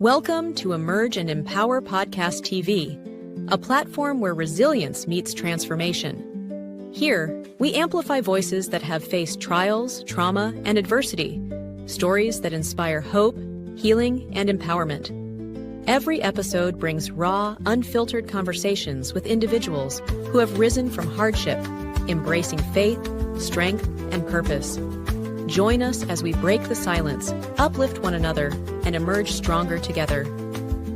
Welcome to Emerge and Empower Podcast TV, a platform where resilience meets transformation. Here, we amplify voices that have faced trials, trauma, and adversity, stories that inspire hope, healing, and empowerment. Every episode brings raw, unfiltered conversations with individuals who have risen from hardship, embracing faith, strength, and purpose. Join us as we break the silence, uplift one another, and emerge stronger together.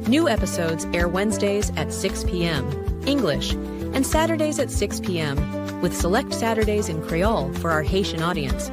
New episodes air Wednesdays at 6 p.m. English and Saturdays at 6 p.m. with select Saturdays in Creole for our Haitian audience.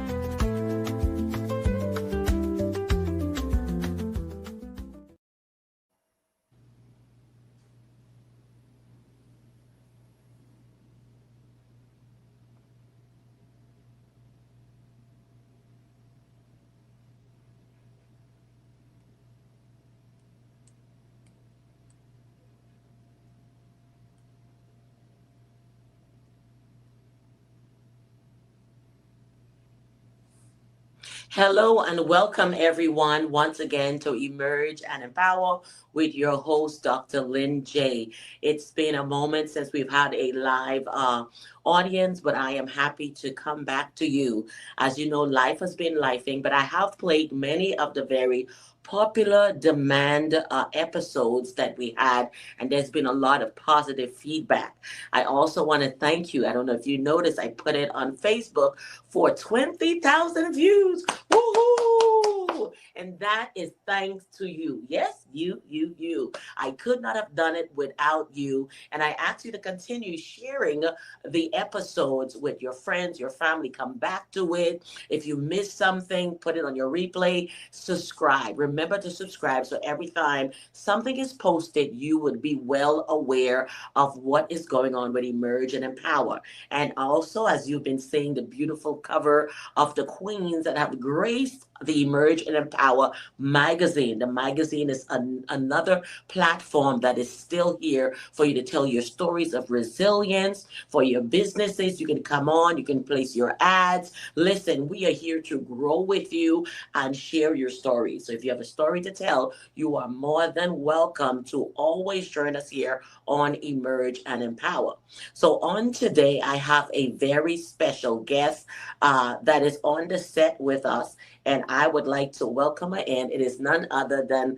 Hello and welcome everyone once again to Emerge and Empower with your host, Dr. Lynn J. It's been a moment since we've had a live audience, but I am happy to come back to you. As you know, life has been lifing, but I have played many of the very popular demand episodes that we had, and there's been a lot of positive feedback. I also want to thank you. I don't know if you noticed, I put it on Facebook for 20,000 views. Woohoo! And that is thanks to you. Yes, you. I could not have done it without you. And I ask you to continue sharing the episodes with your friends, your family. Come back to it. If you missed something, put it on your replay. Subscribe. Remember to subscribe so every time something is posted, you would be well aware of what is going on with Emerge and Empower. And also, as you've been seeing the beautiful cover of the queens that have graced the Emerge and Empower magazine. The magazine is another platform that is still here for you to tell your stories of resilience for your businesses. You can come on, you can place your ads. Listen, we are here to grow with you and share your stories. So if you have a story to tell, you are more than welcome to always join us here on Emerge and Empower. So on today, I have a very special guest that is on the set with us, and I would like to welcome her in. It is none other than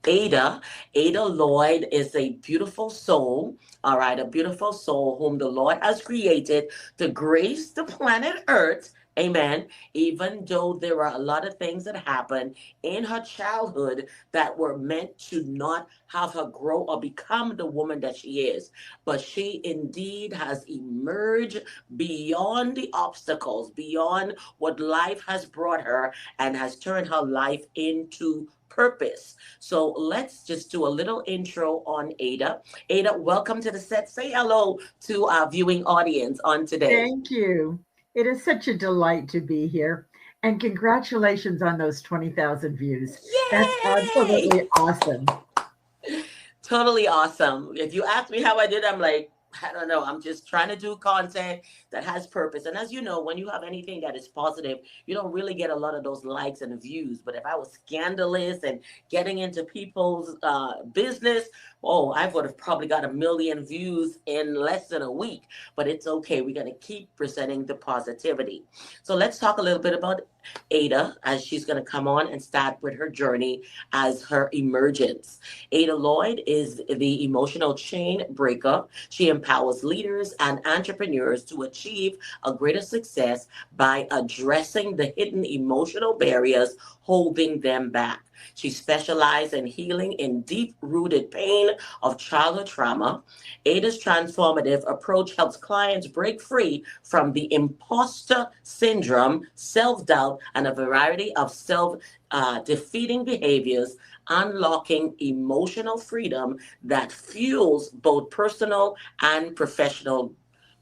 Ada. Ada Lloyd is a beautiful soul, all right, a beautiful soul whom the Lord has created to grace the planet Earth. Amen. Even though there are a lot of things that happened in her childhood that were meant to not have her grow or become the woman that she is. But she indeed has emerged beyond the obstacles, beyond what life has brought her, and has turned her life into purpose. So let's just do a little intro on Ada. Ada, welcome to the set. Say hello to our viewing audience on today. Thank you. It is such a delight to be here. And congratulations on those 20,000 views. Yay! That's absolutely awesome. Totally awesome. If you ask me how I did, I'm like, I don't know. I'm just trying to do content that has purpose. And as you know, when you have anything that is positive, you don't really get a lot of those likes and views. But if I was scandalous and getting into people's business, I would have probably got 1 million views in less than a week. But it's okay. We're going to keep presenting the positivity. So let's talk a little bit about Ada as she's going to come on and start with her journey as her emergence. Ada Lloyd is the emotional chain breaker. She empowers leaders and entrepreneurs to achieve a greater success by addressing the hidden emotional barriers holding them back. She specializes in healing in deep-rooted pain of childhood trauma. Ada's transformative approach helps clients break free from the imposter syndrome, self-doubt, and a variety of self-defeating behaviors, unlocking emotional freedom that fuels both personal and professional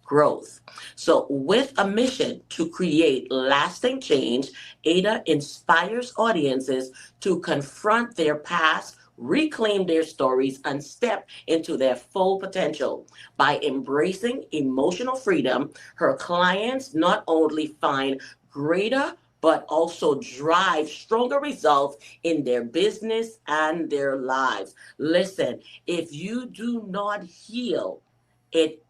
growth. So with a mission to create lasting change, Ada inspires audiences to confront their past, reclaim their stories, and step into their full potential. By embracing emotional freedom, her clients not only find greater but also drive stronger results in their business and their lives. Listen, if you do not heal, it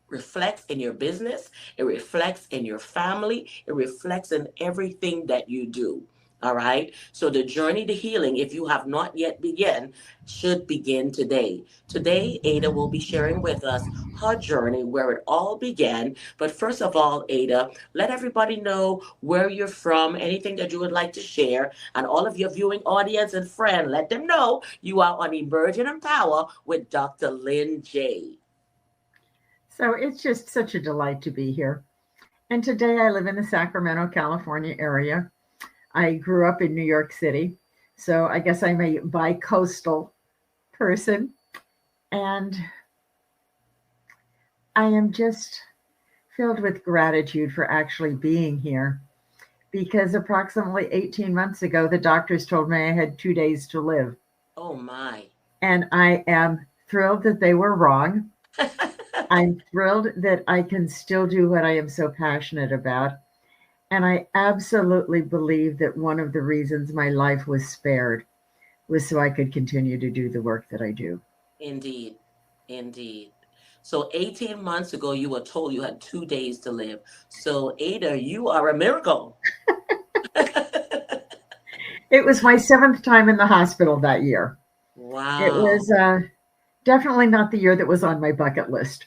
reflects in your business, it reflects in your family, it reflects in everything that you do. All right. So the journey to healing, if you have not yet begun, should begin today. Today, Ada will be sharing with us her journey, where it all began. But first of all, Ada, let everybody know where you're from, anything that you would like to share, and all of your viewing audience and friends, let them know you are on Emerge and Empower with Dr. Lynn J. So it's just such a delight to be here. And today I live in the Sacramento, California area. I grew up in New York City, so I guess I'm a bi-coastal person. And I am just filled with gratitude for actually being here, because approximately 18 months ago, the doctors told me I had 2 days to live. Oh, my. And I am thrilled that they were wrong. I'm thrilled that I can still do what I am so passionate about. And I absolutely believe that one of the reasons my life was spared was so I could continue to do the work that I do. Indeed. Indeed. So 18 months ago, you were told you had 2 days to live. So, Ada, you are a miracle. It was my 7th time in the hospital that year. Wow. It was definitely not the year that was on my bucket list.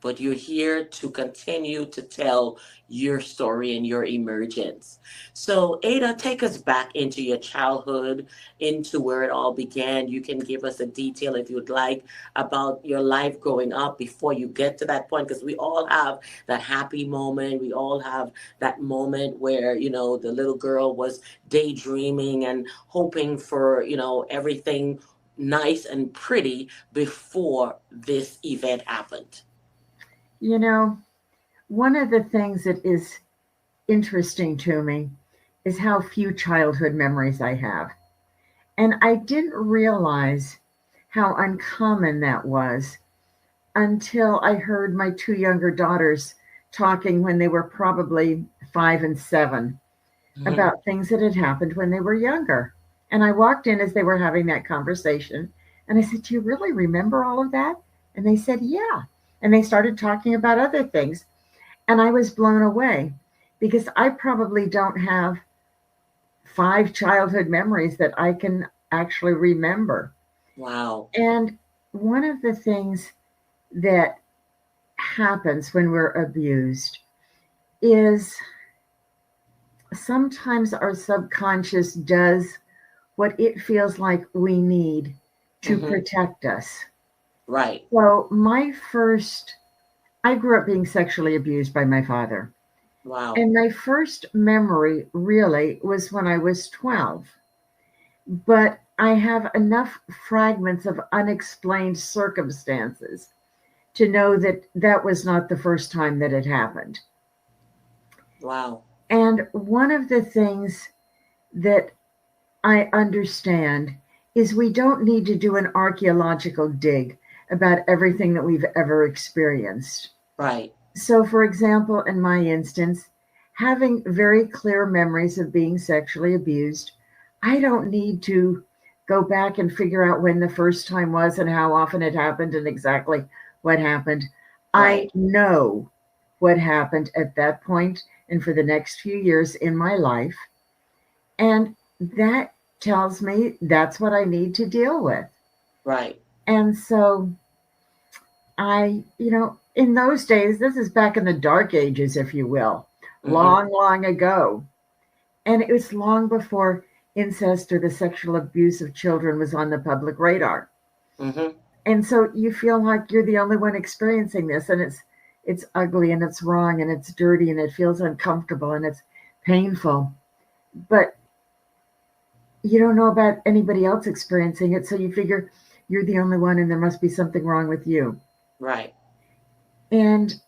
But you're here to continue to tell your story and your emergence. So, Ada, take us back into your childhood, into where it all began. You can give us a detail, if you'd like, about your life growing up before you get to that point, because we all have that happy moment. We all have that moment where, the little girl was daydreaming and hoping for, everything nice and pretty before this event happened. One of the things that is interesting to me is how few childhood memories I have. And I didn't realize how uncommon that was until I heard my 2 younger daughters talking when they were probably 5 and 7 about things that had happened when they were younger. And I walked in as they were having that conversation, and I said, "Do you really remember all of that?" And they said, "Yeah." And they started talking about other things. And I was blown away, because I probably don't have 5 childhood memories that I can actually remember. Wow. And one of the things that happens when we're abused is sometimes our subconscious does what it feels like we need to protect us. Right. So I grew up being sexually abused by my father. Wow. And my first memory really was when I was 12. But I have enough fragments of unexplained circumstances to know that that was not the first time that it happened. Wow. And one of the things that I understand is we don't need to do an archaeological dig about everything that we've ever experienced. Right. So, for example, in my instance, having very clear memories of being sexually abused, I don't need to go back and figure out when the first time was and how often it happened and exactly what happened. Right. I know what happened at that point and for the next few years in my life. And that tells me that's what I need to deal with. Right. And so in those days, this is back in the dark ages, if you will, long, long ago. And it was long before incest or the sexual abuse of children was on the public radar. And so you feel like you're the only one experiencing this, and it's ugly and it's wrong and it's dirty and it feels uncomfortable and it's painful. But you don't know about anybody else experiencing it, so you figure you're the only one and there must be something wrong with you. Right. And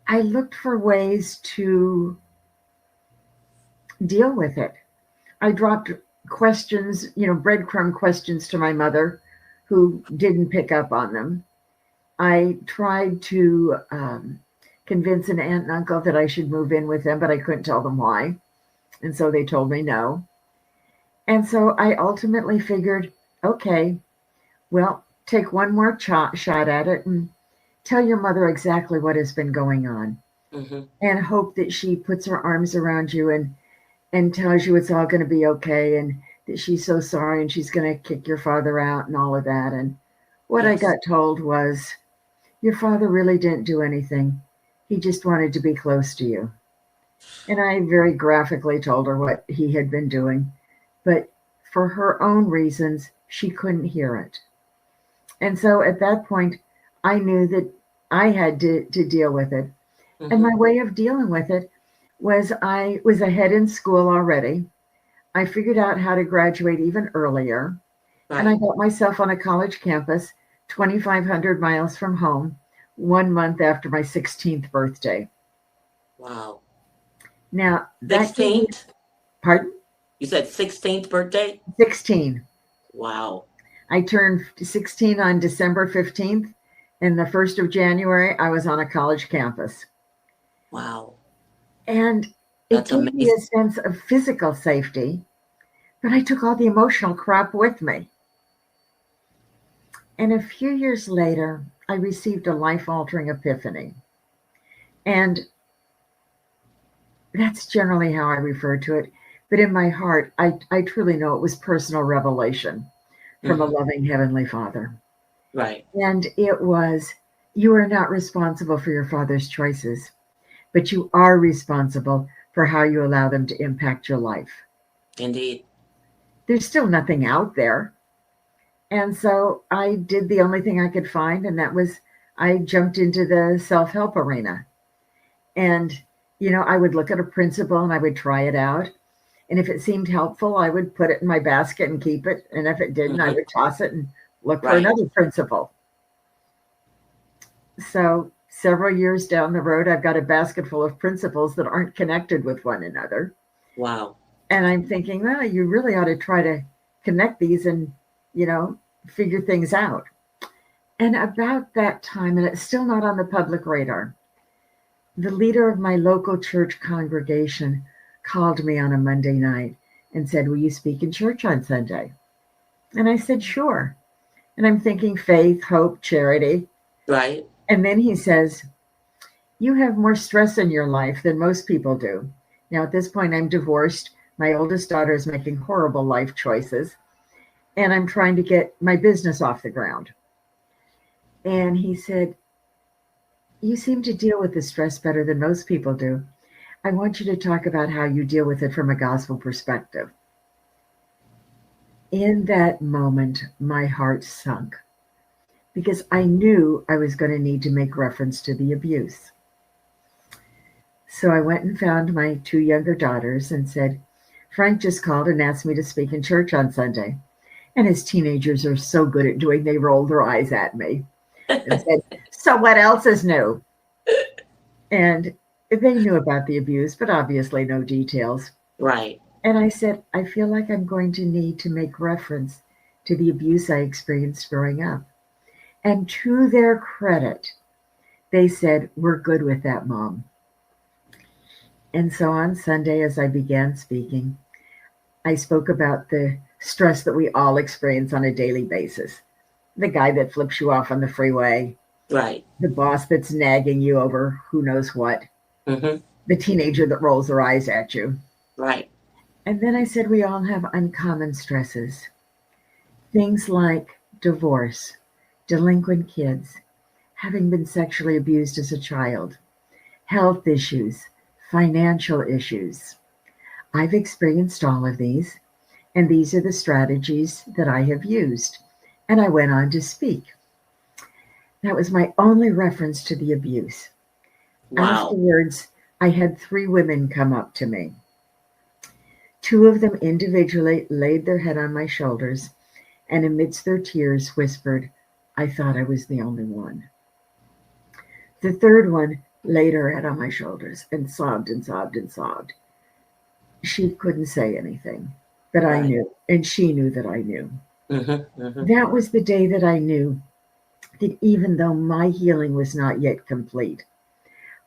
I looked for ways to deal with it. I dropped questions, breadcrumb questions to my mother, who didn't pick up on them. I tried to convince an aunt and uncle that I should move in with them, but I couldn't tell them why. And so they told me no. And so I ultimately figured, okay, well, take one more shot at it and tell your mother exactly what has been going on, and hope that she puts her arms around you and tells you it's all going to be okay, and that she's so sorry and she's going to kick your father out and all of that. And what I got told was, your father really didn't do anything. He just wanted to be close to you. And I very graphically told her what he had been doing, but for her own reasons, she couldn't hear it. And so at that point, I knew that I had to deal with it. And my way of dealing with it was, I was ahead in school already. I figured out how to graduate even earlier. And I got myself on a college campus 2,500 miles from home, 1 month after my 16th birthday. Wow. Now, 16th? Pardon? You said 16th birthday? 16. Wow. I turned 16 on December 15th, and the 1st of January, I was on a college campus. Wow. And it gave me a sense of physical safety, but I took all the emotional crap with me. And a few years later, I received a life-altering epiphany. And that's generally how I refer to it. But in my heart, I truly know it was personal revelation from a loving Heavenly Father. Right. And it was, you are not responsible for your father's choices, but you are responsible for how you allow them to impact your life. Indeed. There's still nothing out there. And so I did the only thing I could find, and that was, I jumped into the self-help arena. And, I would look at a principle and I would try it out. And if it seemed helpful, I would put it in my basket and keep it. And if it didn't, I would toss it and look for another principle. So several years down the road, I've got a basket full of principles that aren't connected with one another. Wow. And I'm thinking, well, you really ought to try to connect these and, figure things out. And about that time, and it's still not on the public radar, the leader of my local church congregation called me on a Monday night and said, will you speak in church on Sunday? And I said, sure. And I'm thinking faith, hope, charity. Right. And then he says, you have more stress in your life than most people do. Now, at this point, I'm divorced. My oldest daughter is making horrible life choices, and I'm trying to get my business off the ground. And he said, you seem to deal with the stress better than most people do. I want you to talk about how you deal with it from a gospel perspective. In that moment, my heart sunk, because I knew I was going to need to make reference to the abuse. So I went and found my 2 younger daughters and said, Frank just called and asked me to speak in church on Sunday. And his teenagers are so good at doing, they rolled their eyes at me and said, so what else is new? And they knew about the abuse, but obviously no details. Right. And I said, I feel like I'm going to need to make reference to the abuse I experienced growing up. And to their credit, they said, we're good with that, Mom. And so on Sunday, as I began speaking, I spoke about the stress that we all experience on a daily basis. The guy that flips you off on the freeway. Right. The boss that's nagging you over who knows what. Mm-hmm. The teenager that rolls their eyes at you. Right. And then I said, we all have uncommon stresses. Things like divorce, delinquent kids, having been sexually abused as a child, health issues, financial issues. I've experienced all of these, and these are the strategies that I have used. And I went on to speak. That was my only reference to the abuse. Wow. Afterwards, I had 3 women come up to me. 2 of them individually laid their head on my shoulders and amidst their tears whispered, I thought I was the only one. The 3rd one laid her head on my shoulders and sobbed and sobbed and sobbed. She couldn't say anything, but I knew, and she knew that I knew. Mm-hmm, mm-hmm. That was the day that I knew that even though my healing was not yet complete,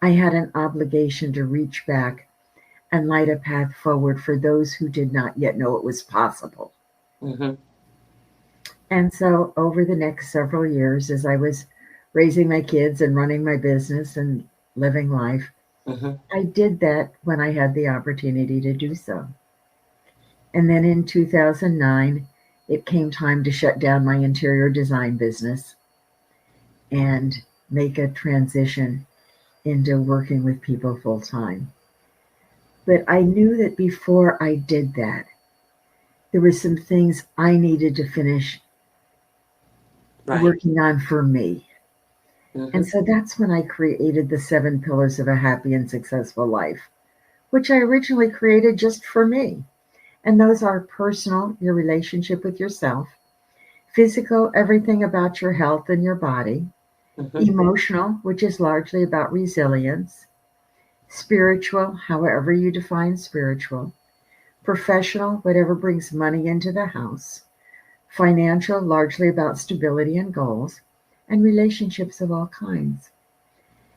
I had an obligation to reach back and light a path forward for those who did not yet know it was possible. Mm-hmm. And so, over the next several years, as I was raising my kids and running my business and living life, Mm-hmm. I did that when I had the opportunity to do so. And then in 2009, it came time to shut down my interior design business and make a transition into working with people full time. But I knew that before I did that, there were some things I needed to finish Right. working on for me. Mm-hmm. And so that's when I created the 7 pillars of a happy and successful life, which I originally created just for me. And those are personal, your relationship with yourself; physical, everything about your health and your body; Mm-hmm. emotional, which is largely about resilience; spiritual, however you define spiritual; professional, whatever brings money into the house; financial, largely about stability and goals; and relationships of all kinds.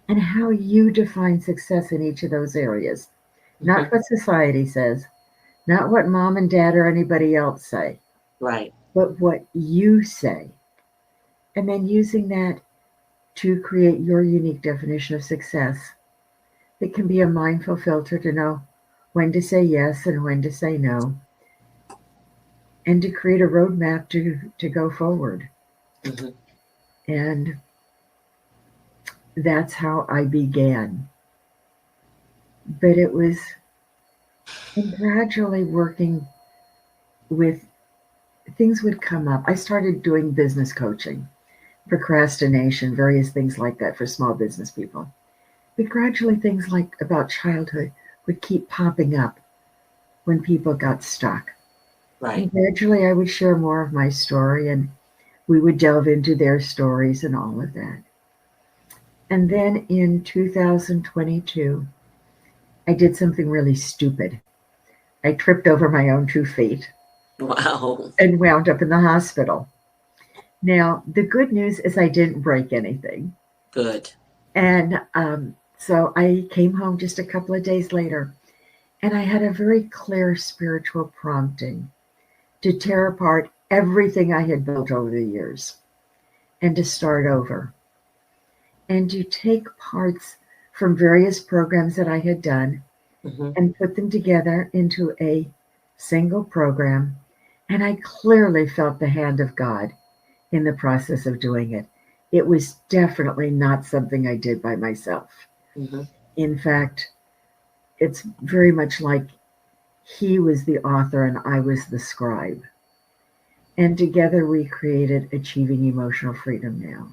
And how you define success in each of those areas. Not Mm-hmm. what society says, not what mom and dad or anybody else say, Right. but what you say. And then using that to create your unique definition of success that can be a mindful filter to know when to say yes and when to say no, and to create a roadmap to go forward. Mm-hmm. And that's how I began. But it was gradually working with things would come up. I started doing business coaching, procrastination, various things like that for small business people. But gradually, things like about childhood would keep popping up when people got stuck. Right. And gradually, I would share more of my story, and we would delve into their stories and all of that. And then in 2022, I did something really stupid. I tripped over my own 2 feet Wow. and wound up in the hospital. Now, the good news is I didn't break anything. Good. And so I came home just a couple of days later, and I had a very clear spiritual prompting to tear apart everything I had built over the years and to start over and to take parts from various programs that I had done Mm-hmm. and put them together into a single program. And I clearly felt the hand of God in the process of doing it. It was definitely not something I did by myself. Mm-hmm. In fact, it's very much like he was the author and I was the scribe. And together we created Achieving Emotional Freedom Now.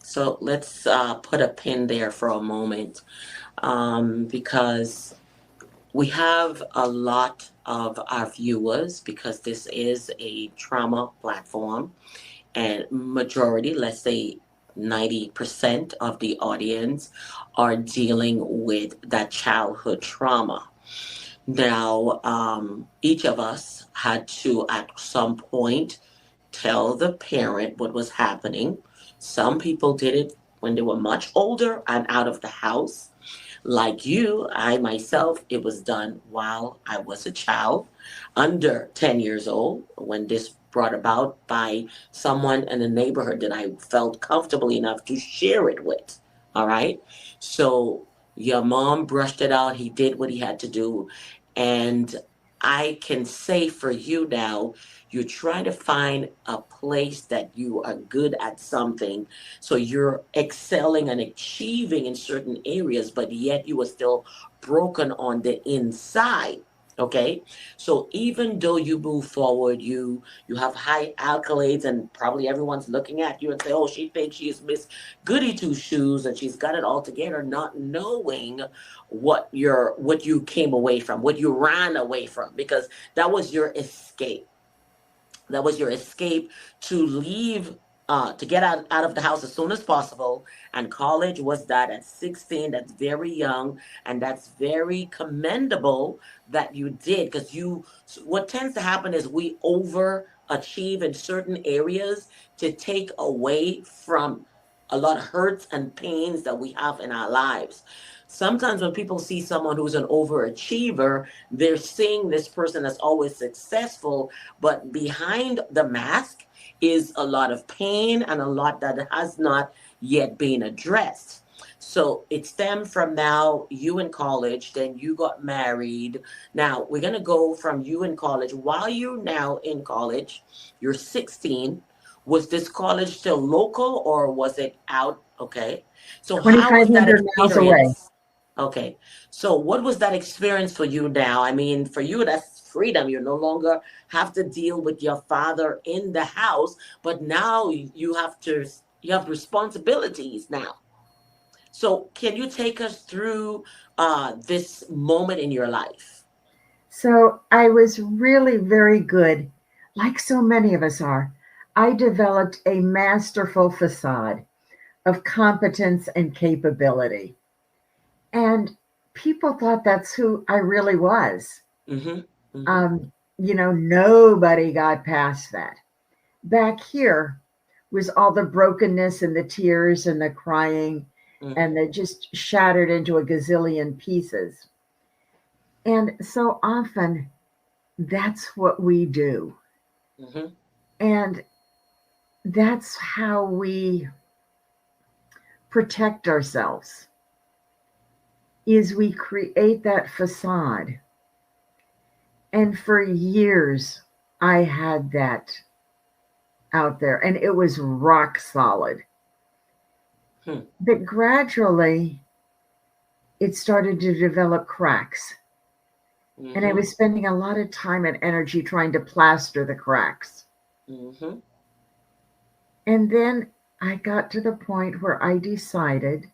So let's put a pin there for a moment, because we have a lot of our viewers, because this is a trauma platform, and majority, let's say 90% of the audience are dealing with that childhood trauma. Now, each of us had to, at some point, tell the parent what was happening. Some people did it when they were much older and out of the house. Like you, I myself, it was done while I was a child, under 10 years old, when this brought about by someone in the neighborhood that I felt comfortable enough to share it with. All right. So your mom brushed it out. He did what he had to do. And I can say for you now, you're trying to find a place that you are good at something. So you're excelling and achieving in certain areas, but yet you are still broken on the inside. Okay. So even though you move forward, you have high accolades, and probably everyone's looking at you and say, oh, she thinks she's Miss Goody Two Shoes and she's got it all together, not knowing what you came away from, what you ran away from, because that was your escape. That was your escape to leave, to get out of the house as soon as possible. And college was that at 16. That's very young. And that's very commendable that you did. Because what tends to happen is we overachieve in certain areas to take away from a lot of hurts and pains that we have in our lives. Sometimes when people see someone who's an overachiever, they're seeing this person that's always successful, but behind the mask is a lot of pain and a lot that has not yet been addressed. So it stemmed from now you in college, then you got married. Now we're gonna go from you in college. While you're now in college, you're 16. Was this college still local or was it out? Okay. So how was that 2,500 miles away. experience? Okay. So what was that experience for you now? I mean, for you, that's freedom. You no longer have to deal with your father in the house, but now you have responsibilities now. So can you take us through this moment in your life? So I was really very good, like so many of us are. I developed a masterful facade of competence and capability. And people thought that's who I really was. Mm-hmm. Mm-hmm. Nobody got past that. Back here was all the brokenness and the tears and the crying, Mm-hmm. and they just shattered into a gazillion pieces. And so often that's what we do. Mm-hmm. And that's how we protect ourselves, is we create that facade. And for years, I had that out there, and it was rock solid. But gradually, it started to develop cracks. Mm-hmm. And I was spending a lot of time and energy trying to plaster the cracks. Mm-hmm. And then I got to the point where I decided,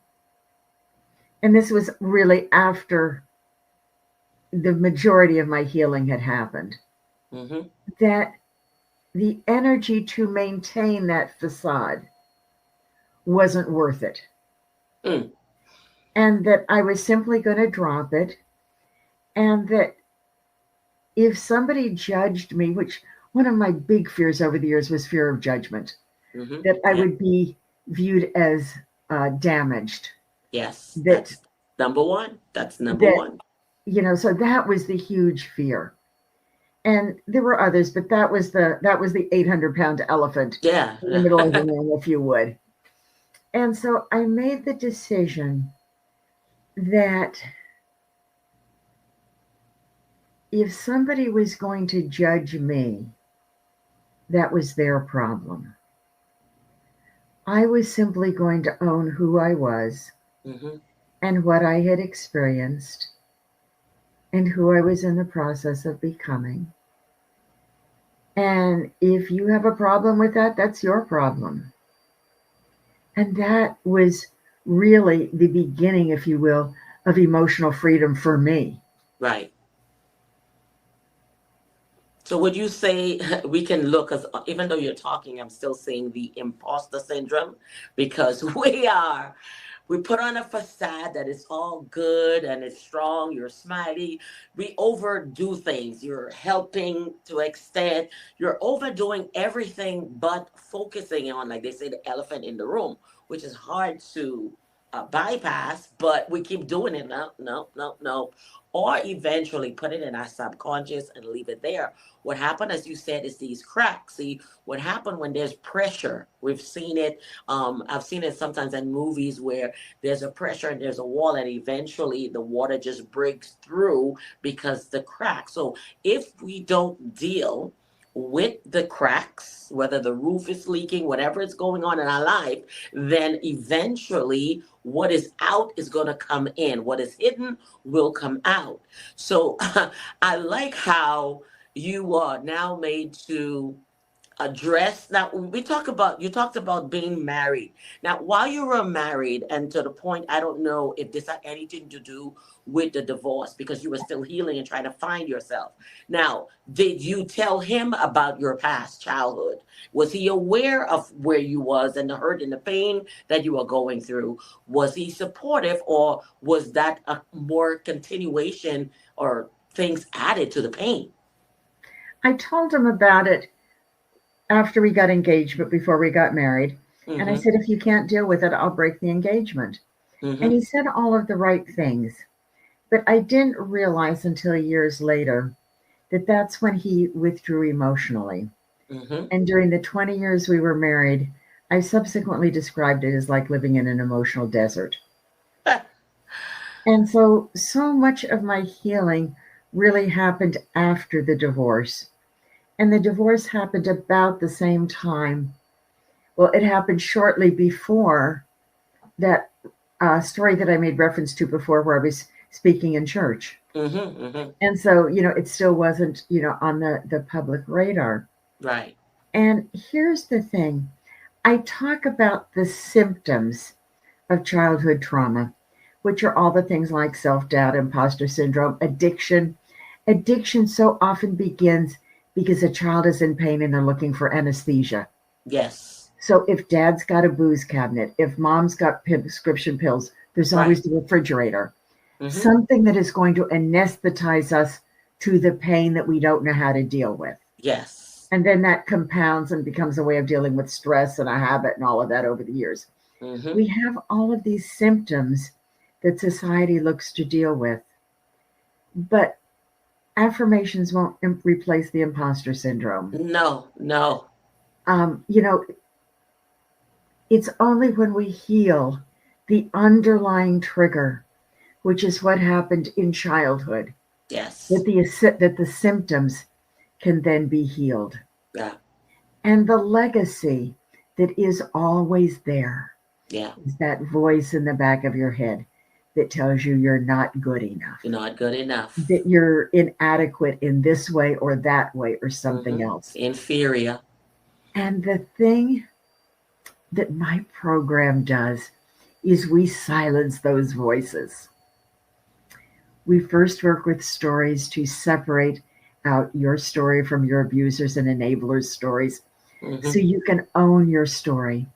and this was really after the majority of my healing had happened, Mm-hmm. that the energy to maintain that facade wasn't worth it. Mm. And that I was simply going to drop it. And that if somebody judged me, which one of my big fears over the years was fear of judgment, Mm-hmm. that I Yeah. would be viewed as damaged. Yes, That that's number one. That's number that one. so that was the huge fear. And there were others, but that was the 800-pound elephant Yeah. in the middle of the room, if you would. And so I made the decision that if somebody was going to judge me, that was their problem. I was simply going to own who I was Mm-hmm. and what I had experienced and who I was in the process of becoming. And if you have a problem with that, that's your problem. And that was really the beginning, if you will, of emotional freedom for me. Right. So would you say we can look, as even though you're talking, I'm still seeing the imposter syndrome because we put on a facade that is all good and it's strong, you're smiley. We overdo things. You're helping to extent, you're overdoing everything but focusing on, like they say, the elephant in the room, which is hard to bypass, but we keep doing it. No, no, no, no. Or eventually put it in our subconscious and leave it there. What happened, as you said, is these cracks. See, what happened when there's pressure, we've seen it. I've seen it sometimes in movies where there's a pressure and there's a wall, and eventually the water just breaks through because the crack. So if we don't deal with the cracks, whether the roof is leaking, whatever is going on in our life, then eventually what is out is going to come in. What is hidden will come out. So I like how you are now made to address. Now you talked about being married. Now while you were married, and to the point, I don't know if this had anything to do with the divorce because you were still healing and trying to find yourself. Now, did you tell him about your past childhood? Was he aware of where you was and the hurt and the pain that you were going through? Was he supportive, or was that a more continuation or things added to the pain? I told him about it after we got engaged, but before we got married. And I Mm-hmm. said, if you can't deal with it, I'll break the engagement. And Mm-hmm. he said all of the right things. But I didn't realize until years later that that's when he withdrew emotionally. Mm-hmm. And during the 20 years we were married, I subsequently described it as like living in an emotional desert. And so much of my healing really happened after the divorce. And the divorce happened about the same time. Well, it happened shortly before that story that I made reference to before, where I was speaking in church. Mm-hmm. Mm-hmm. And so, it still wasn't, on the public radar. Right. And here's the thing, I talk about the symptoms of childhood trauma, which are all the things like self doubt, imposter syndrome, addiction. Addiction so often begins because a child is in pain and they're looking for anesthesia. Yes. So if dad's got a booze cabinet, if mom's got prescription pills, there's Right. always the refrigerator. Mm-hmm. Something that is going to anesthetize us to the pain that we don't know how to deal with. Yes. And then that compounds and becomes a way of dealing with stress and a habit and all of that over the years. Mm-hmm. We have all of these symptoms that society looks to deal with. But affirmations won't replace the imposter syndrome. No. No. It's only when we heal the underlying trigger, which is what happened in childhood, Yes. that the symptoms can then be healed. Yeah. And the legacy that is always there Yeah. is that voice in the back of your head that tells you you're not good enough, You're not good enough. that you're inadequate in this way or that way or something Mm-hmm. else. Inferior. And the thing that my program does is we silence those voices. We first work with stories to separate out your story from your abusers and enablers' stories, Mm-hmm. so you can own your story,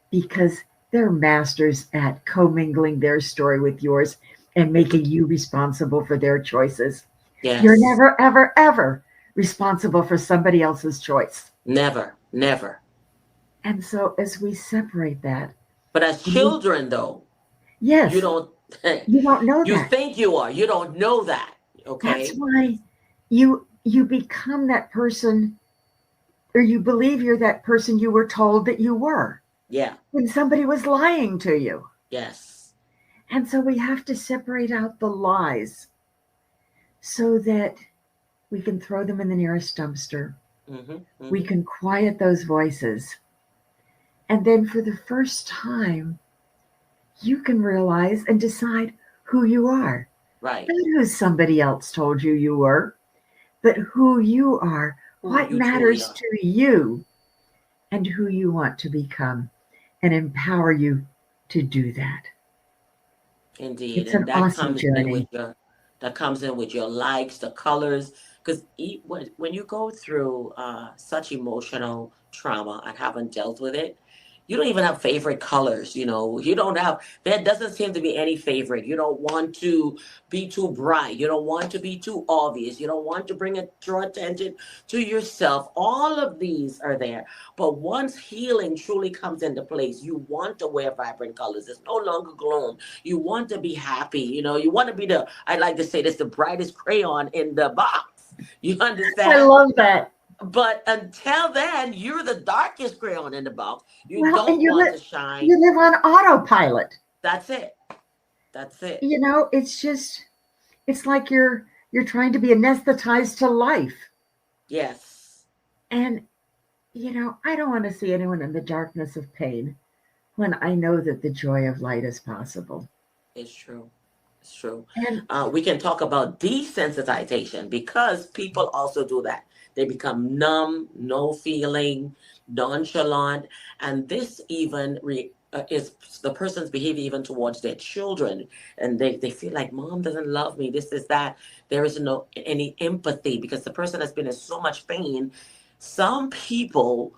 because they're masters at commingling their story with yours and making you responsible for their choices. Yes. You're never, ever, ever responsible for somebody else's choice. Never. Never. And so as we separate that, But as children, though, yes, you don't. you don't know You that. think you are. You don't know that. Okay. That's why you become that person, or you believe you're that person you were told that you were Yeah. when somebody was lying to you. Yes. And so we have to separate out the lies so that we can throw them in the nearest dumpster. Mm-hmm. Mm-hmm. We can quiet those voices. And then for the first time, you can realize and decide who you are. Right. Not who somebody else told you you were, but who you are, Who what you matters truly to you, and who you want to become, and empower you to do that. Indeed. It's And an that awesome comes in journey. with your likes, the colors. Because when you go through such emotional trauma and haven't dealt with it, you don't even have favorite colors. You don't have, there doesn't seem to be any favorite. You don't want to be too bright. You don't want to be too obvious. You don't want to draw attention to yourself. All of these are there. But once healing truly comes into place, you want to wear vibrant colors. It's no longer gloom. You want to be happy. You want to be I like to say this, the brightest crayon in the box. You understand? I love that. But until then, you're the darkest crayon in the box. You Well, don't and you want live, to shine. you live on autopilot. That's it. That's it. It's like you're trying to be anesthetized to life. Yes. And I don't want to see anyone in the darkness of pain when I know that the joy of light is possible. It's true. It's true. And We can talk about desensitization, because people also do that. They become numb, no feeling, nonchalant. And this even is the person's behavior even towards their children. And they feel like mom doesn't love me. This is that. There is no any empathy because the person has been in so much pain. Some people,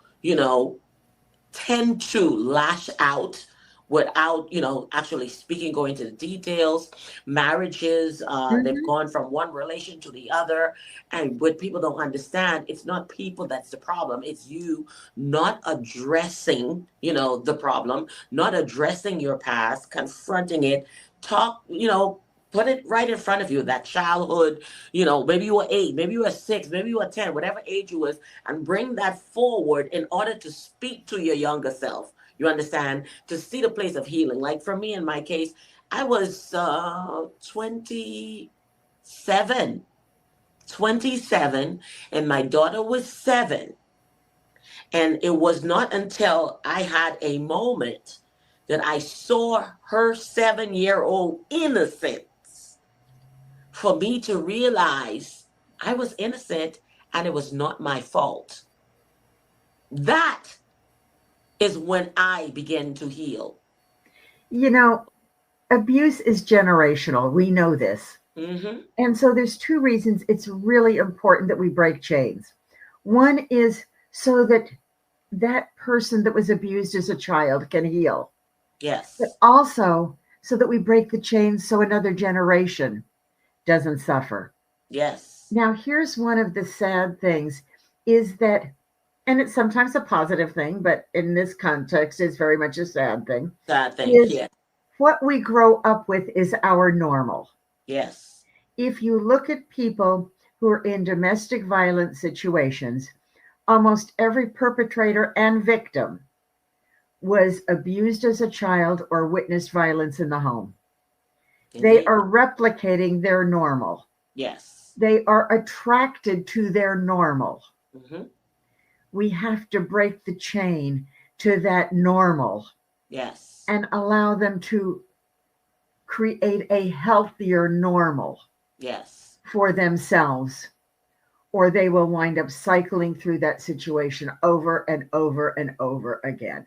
tend to lash out without, actually speaking, going to the details. Marriages, they've Mhm. gone from one relation to the other. And what people don't understand, it's not people that's the problem. It's you not addressing, the problem, not addressing your past, confronting it, talk, put it right in front of you, that childhood, maybe you were 8, maybe you were 6, maybe you were 10, whatever age you was, and bring that forward in order to speak to your younger self. You understand? To see the place of healing. Like for me, in my case, I was 27, 27, and my daughter was 7. And it was not until I had a moment that I saw her 7-year-old innocence for me to realize I was innocent and it was not my fault. That is when I began to heal. You know, abuse is generational. We know this. Mm-hmm. And so there's two reasons it's really important that we break chains. One is so that that person that was abused as a child can heal, but Yes. also so that we break the chains so another generation doesn't suffer. Yes. Now, here's one of the sad things is that, and it's sometimes a positive thing, but in this context, it's very much a sad thing, Sad thing. is Yes. what we grow up with is our normal. Yes. If you look at people who are in domestic violence situations, almost every perpetrator and victim was abused as a child or witnessed violence in the home. They Indeed. are replicating their normal. Yes. They are attracted to their normal. Mm-hmm. We have to break the chain to that normal Yes. and allow them to create a healthier normal Yes. for themselves, or they will wind up cycling through that situation over and over and over again.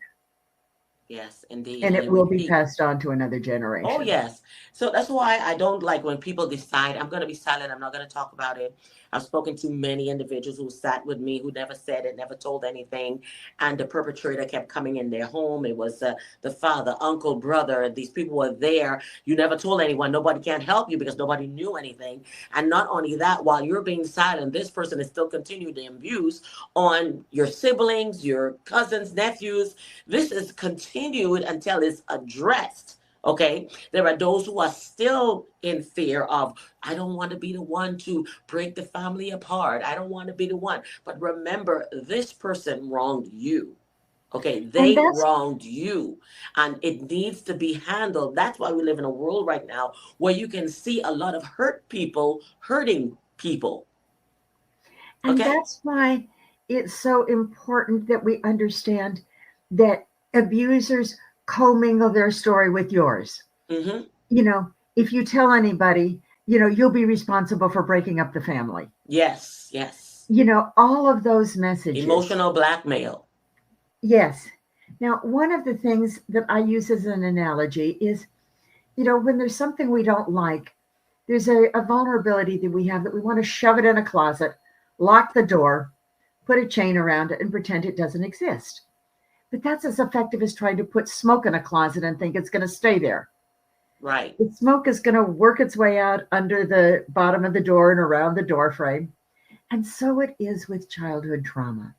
Yes, indeed. And And it it will be repeats. passed on to another Oh, generation. yes. So that's why I don't like when people decide I'm going to be silent. I'm not going to talk about it. I've spoken to many individuals who sat with me who never said it, never told anything. And the perpetrator kept coming in their home. It was the father, uncle, brother. These people were there. You never told anyone. Nobody can help you because nobody knew anything. And not only that, while you're being silent, this person is still continuing the abuse on your siblings, your cousins, nephews. This is continued until it's addressed. Okay, there are those who are still in fear of, I don't want to be the one to break the family apart. I don't want to be the one. But remember, this person wronged you. Okay, And they that's wronged you and it needs to be handled. That's why we live in a world right now where you can see a lot of hurt people hurting people. and Okay? that's why it's so important that we understand that abusers commingle their story with yours. Mm-hmm. If you tell anybody, you'll be responsible for breaking up the family. Yes, yes. All of those messages. Emotional blackmail. Yes. Now, one of the things that I use as an analogy is, when there's something we don't like, there's a vulnerability that we have that we want to shove it in a closet, lock the door, put a chain around it, and pretend it doesn't exist. But that's as effective as trying to put smoke in a closet and think it's going to stay there. Right. The smoke is going to work its way out under the bottom of the door and around the door frame. And so it is with childhood trauma.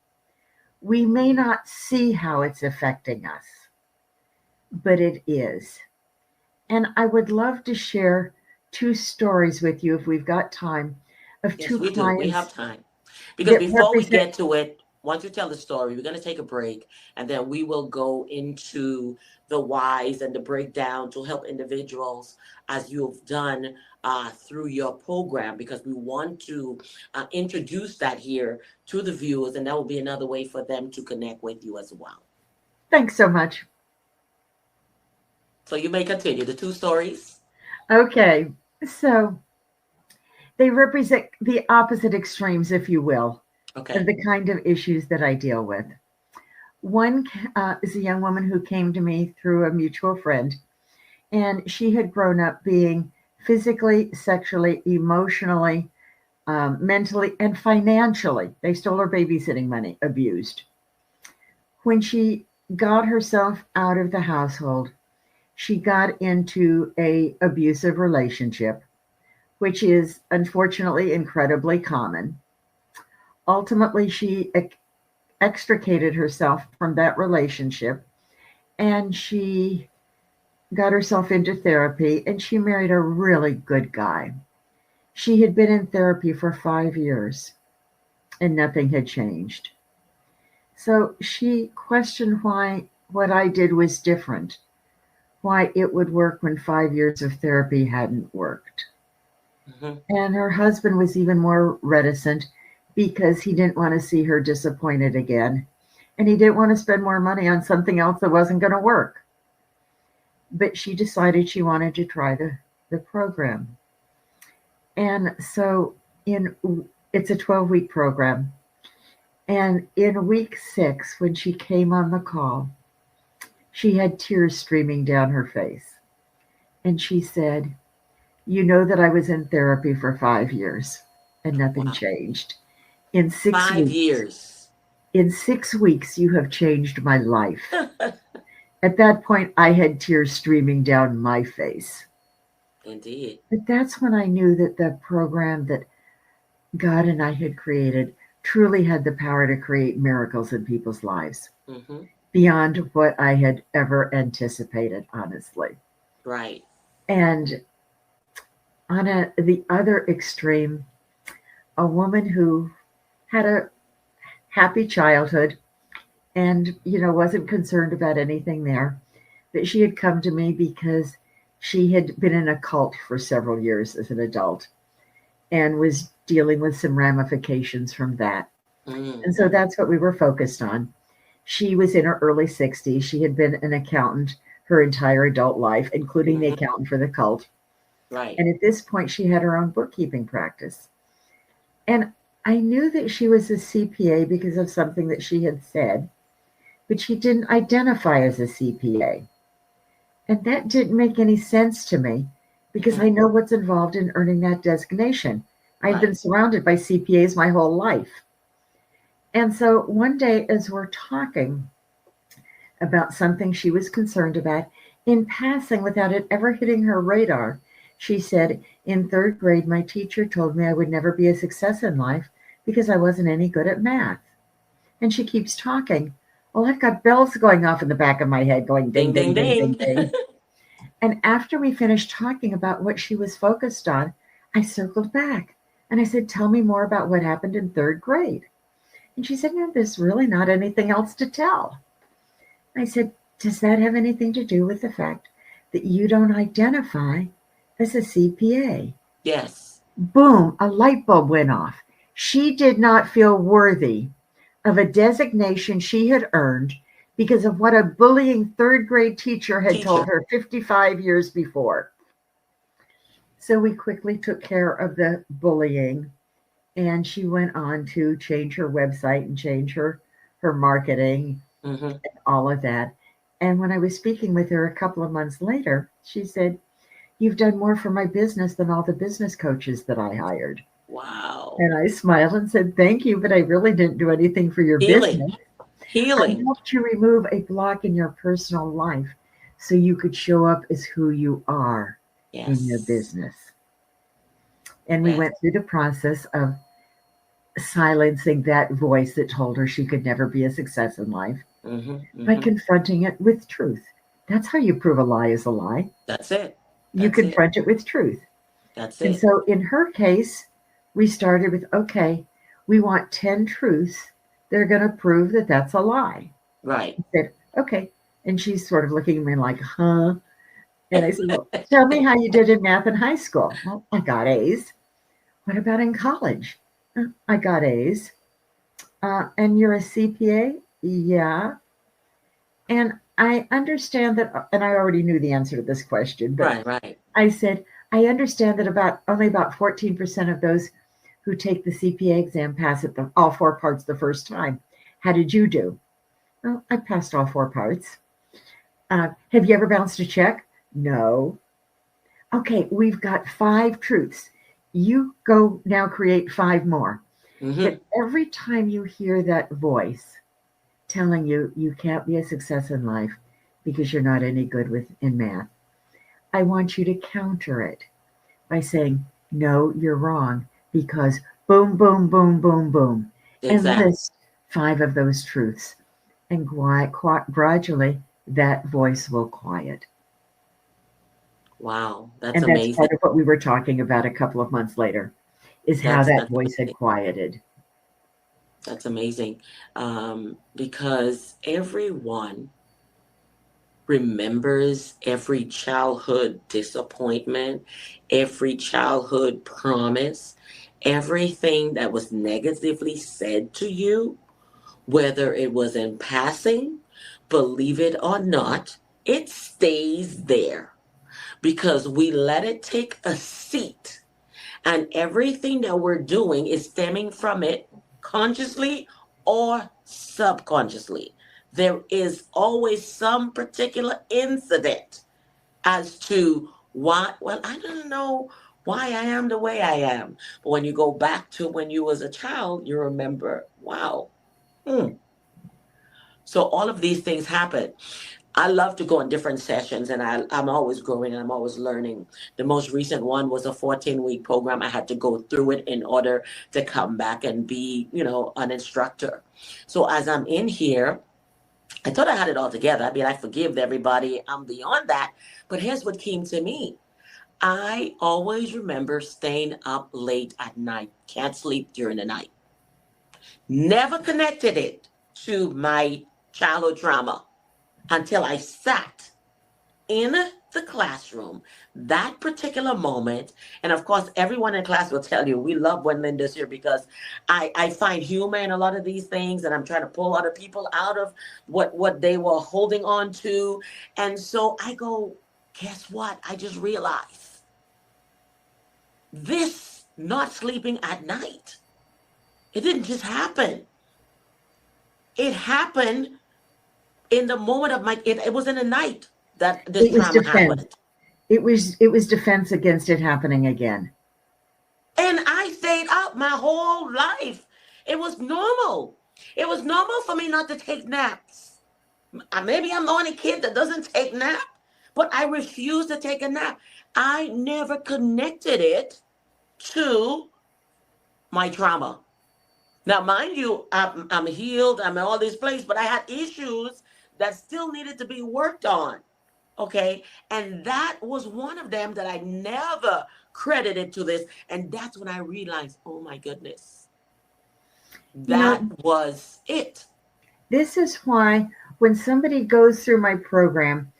We may not see how it's affecting us, but it is. And I would love to share 2 stories with you if we've got time of Yes, 2 we do. We have clients time. Because that before we represent. get to it, once you tell the story, we're going to take a break and then we will go into the whys and the breakdown to help individuals as you've done through your program because we want to introduce that here to the viewers and that will be another way for them to connect with you as well. Thanks so much. So you may continue. The 2 stories. Okay, so they represent the opposite extremes, if you will, of Okay. the kind of issues that I deal with. One is a young woman who came to me through a mutual friend, and she had grown up being physically, sexually, emotionally, mentally, and financially, they stole her babysitting money, abused. When she got herself out of the household, she got into a abusive relationship, which is unfortunately incredibly common. Ultimately, she extricated herself from that relationship, and she got herself into therapy, and she married a really good guy. She had been in therapy for 5 years and nothing had changed. So she questioned why what I did was different, why it would work when 5 years of therapy hadn't worked. Mm-hmm. And her husband was even more reticent because he didn't want to see her disappointed again. And he didn't want to spend more money on something else that wasn't going to work. But she decided she wanted to try the program. And so it's a 12-week program. And in week 6, when she came on the call, she had tears streaming down her face. And she said, "You know that I was in therapy for 5 years and nothing changed. In 6 5 weeks, years. in 6 weeks, you have changed my life." At that point, I had tears streaming down my face. Indeed. But that's when I knew that the program that God and I had created truly had the power to create miracles in people's lives, Mm-hmm. beyond what I had ever anticipated, honestly. Right. And on the other extreme, a woman who had a happy childhood and, wasn't concerned about anything there, but she had come to me because she had been in a cult for several years as an adult and was dealing with some ramifications from that. Mm-hmm. And so that's what we were focused on. She was in her early 60s. She had been an accountant her entire adult life, including the accountant for the cult. Right. And at this point, she had her own bookkeeping practice. And I knew that she was a CPA because of something that she had said, but she didn't identify as a CPA. And that didn't make any sense to me because I know what's involved in earning that designation. I've been surrounded by CPAs my whole life. And so one day, as we're talking about something she was concerned about, in passing, without it ever hitting her radar, she said, "In 3rd grade, my teacher told me I would never be a success in life because I wasn't any good at math." And she keeps talking. Well, I've got bells going off in the back of my head going ding, ding, ding, ding, ding, ding. And after we finished talking about what she was focused on, I circled back and I said, "Tell me more about what happened in 3rd grade. And she said, "No, there's really not anything else to tell." I said, "Does that have anything to do with the fact that you don't identify as a CPA?" Yes. Boom, a light bulb went off. She did not feel worthy of a designation she had earned because of what a bullying 3rd grade teacher had told her 55 years before. So we quickly took care of the bullying, and she went on to change her website and change her marketing and all of that. And when I was speaking with her a couple of months later, she said, "You've done more for my business than all the business coaches that I hired." Wow. And I smiled and said, "Thank you, but I really didn't do anything for your business. I helped you remove a block in your personal life so you could show up as who you are in your business." And we went through the process of silencing that voice that told her she could never be a success in life by confronting it with truth. That's how you prove a lie is a lie. That's it. You confront it with truth. That's And it. so in her case, we started with, okay, we want 10 truths that are going to prove that that's a lie. Right. I said, okay. And she's sort of looking at me like, huh? And I said, well, tell me how you did in math in high school. Well, I got A's. What about in college? I got A's. And you're a CPA? Yeah. And I understand that, and I already knew the answer to this question, but right. I said, I understand that only about 14% of those who take the CPA exam pass it all 4 parts the first time. How did you do? Well, I passed all 4 parts. Have you ever bounced a check? No. Okay, we've got 5 truths. You go now create 5 more. But every time you hear that voice telling you you can't be a success in life, because you're not any good in math. I want you to counter it by saying, no, you're wrong, because boom, boom, boom, boom, boom, and Exactly. list 5 of those truths. And gradually that voice will quiet. Wow, that's And that's amazing. part of what we were talking about a couple of months later, is how that That's voice had amazing. quieted. That's amazing. Because everyone remembers every childhood disappointment, every childhood promise, everything that was negatively said to you, whether it was in passing, believe it or not, it stays there because we let it take a seat. And everything that we're doing is stemming from it consciously or subconsciously. There is always some particular incident as to why, well, I don't know why I am the way I am. But when you go back to when you was a child, you remember, wow. So all of these things happen. I love to go on different sessions and I'm always growing and I'm always learning. The most recent one was a 14-week program. I had to go through it in order to come back and be, an instructor. So as I'm in here, I thought I had it all together. I mean, I forgive everybody. I'm beyond that. But here's what came to me. I always remember staying up late at night, can't sleep during the night. Never connected it to my childhood trauma until I sat in the classroom that particular moment. And of course, everyone in class will tell you, we love when Linda's here because I find humor in a lot of these things and I'm trying to pull other people out of what they were holding on to. And so I go, guess what? I just realized this not sleeping at night. It didn't just happen. It happened in the moment of it was in the night that this trauma happened. It was defense against it happening again. And I stayed up my whole life. It was normal. It was normal for me not to take naps. Maybe I'm the only kid that doesn't take nap, but I refuse to take a nap. I never connected it to my trauma. Now, mind you, I'm healed. I'm in all these places, but I had issues that still needed to be worked on. Okay. And that was one of them that I never credited to this. And that's when I realized, oh my goodness, that was it. This is why when somebody goes through my program,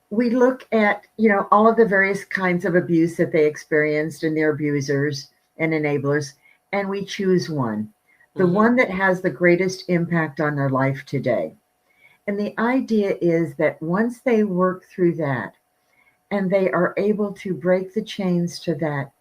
we look at, all of the various kinds of abuse that they experienced and their abusers and enablers, and we choose one, the one that has the greatest impact on their life today. And the idea is that once they work through that and they are able to break the chains to that,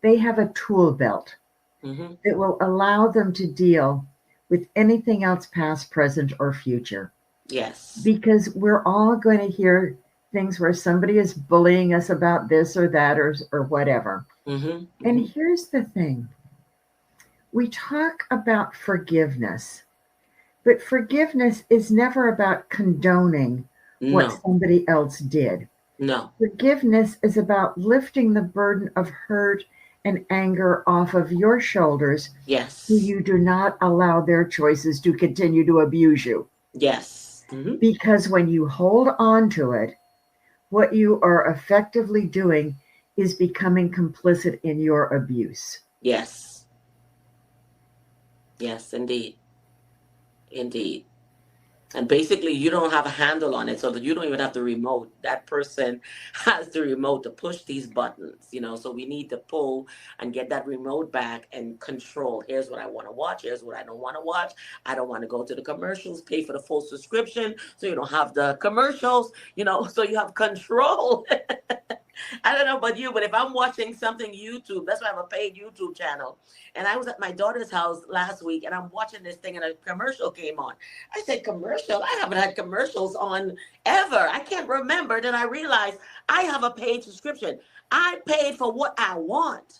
they have a tool belt that will allow them to deal with anything else, past, present, or future. Yes. Because we're all going to hear things where somebody is bullying us about this or that or whatever. And here's the thing. We talk about forgiveness, but forgiveness is never about condoning what somebody else did. No. Forgiveness is about lifting the burden of hurt and anger off of your shoulders. Yes. So you do not allow their choices to continue to abuse you. Yes. Because when you hold on to it, what you are effectively doing is becoming complicit in your abuse. Yes. Yes, indeed. Indeed. And basically, you don't have a handle on it, so that you don't even have the remote. That person has the remote to push these buttons, so we need to pull and get that remote back and control. Here's what I want to watch. Here's what I don't want to watch. I don't want to go to the commercials, pay for the full subscription, so you don't have the commercials, so you have control. I don't know about you, but if I'm watching something YouTube, that's why I have a paid YouTube channel. And I was at my daughter's house last week and I'm watching this thing and a commercial came on. I said, commercial? I haven't had commercials on ever. I can't remember. Then I realized I have a paid subscription. I paid for what I want.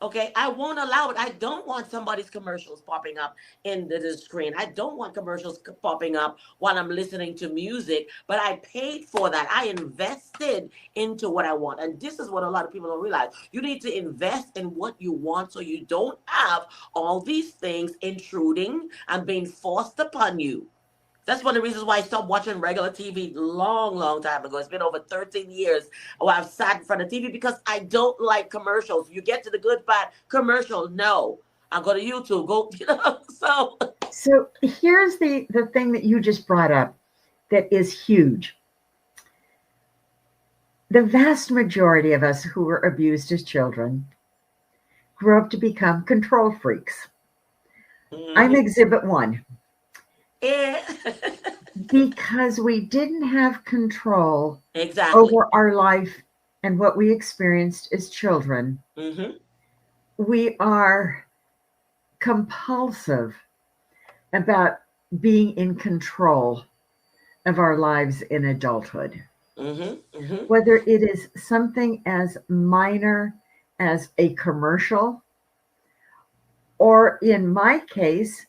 Okay, I won't allow it. I don't want somebody's commercials popping up in the screen. I don't want commercials popping up while I'm listening to music, but I paid for that. I invested into what I want. And this is what a lot of people don't realize. You need to invest in what you want so you don't have all these things intruding and being forced upon you. That's one of the reasons why I stopped watching regular TV long, long time ago. It's been over 13 years where I've sat in front of TV because I don't like commercials. You get to the good, bad commercial. No, I'll go to YouTube. So. So here's the thing that you just brought up that is huge. The vast majority of us who were abused as children grew up to become control freaks. Mm-hmm. I'm exhibit 1. Yeah. Because we didn't have control exactly over our life and what we experienced as children. Mm-hmm. We are compulsive about being in control of our lives in adulthood. Mm-hmm. Mm-hmm. Whether it is something as minor as a commercial, or in my case,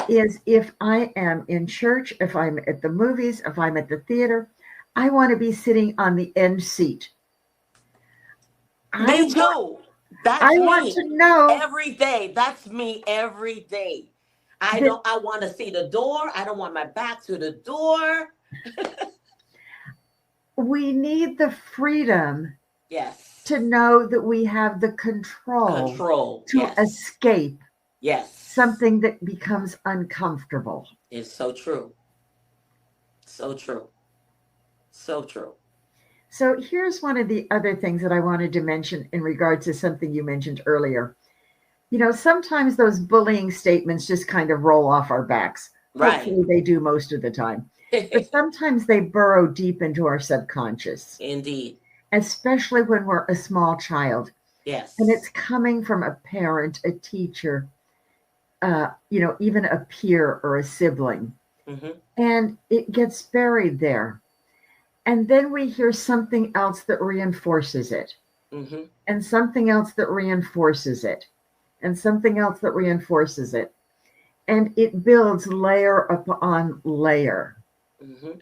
is if I am in church, if I'm at the movies, if I'm at the theater, I want to be sitting on the end seat. Me too. I want to know every day. That's me every day. I want to see the door. I don't want my back to the door. We need the freedom, yes, to know that we have the control to escape something that becomes uncomfortable. It's so true. So true. So true. So here's one of the other things that I wanted to mention in regards to something you mentioned earlier. You know, sometimes those bullying statements just kind of roll off our backs. Right. Hopefully they do most of the time. But sometimes they burrow deep into our subconscious. Indeed. Especially when we're a small child. Yes. And it's coming from a parent, a teacher, even a peer or a sibling. Mm-hmm. And it gets buried there. And then we hear something else that reinforces it. Mm-hmm. And something else that reinforces it. And something else that reinforces it. And it builds layer upon layer. Mm-hmm.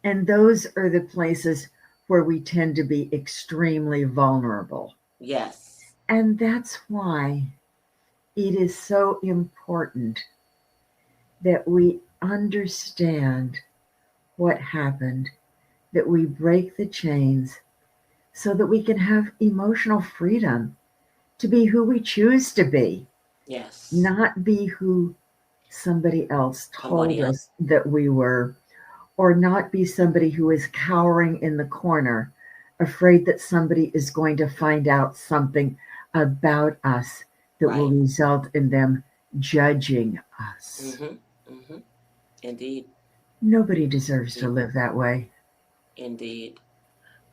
And those are the places where we tend to be extremely vulnerable. Yes. And that's why it is so important that we understand what happened, that we break the chains so that we can have emotional freedom to be who we choose to be. Yes. Not be who somebody else told us that we were, or not be somebody who is cowering in the corner, afraid that somebody is going to find out something about us that will result in them judging us. Mm-hmm. Mm-hmm. Indeed. Nobody deserves to live that way. Indeed.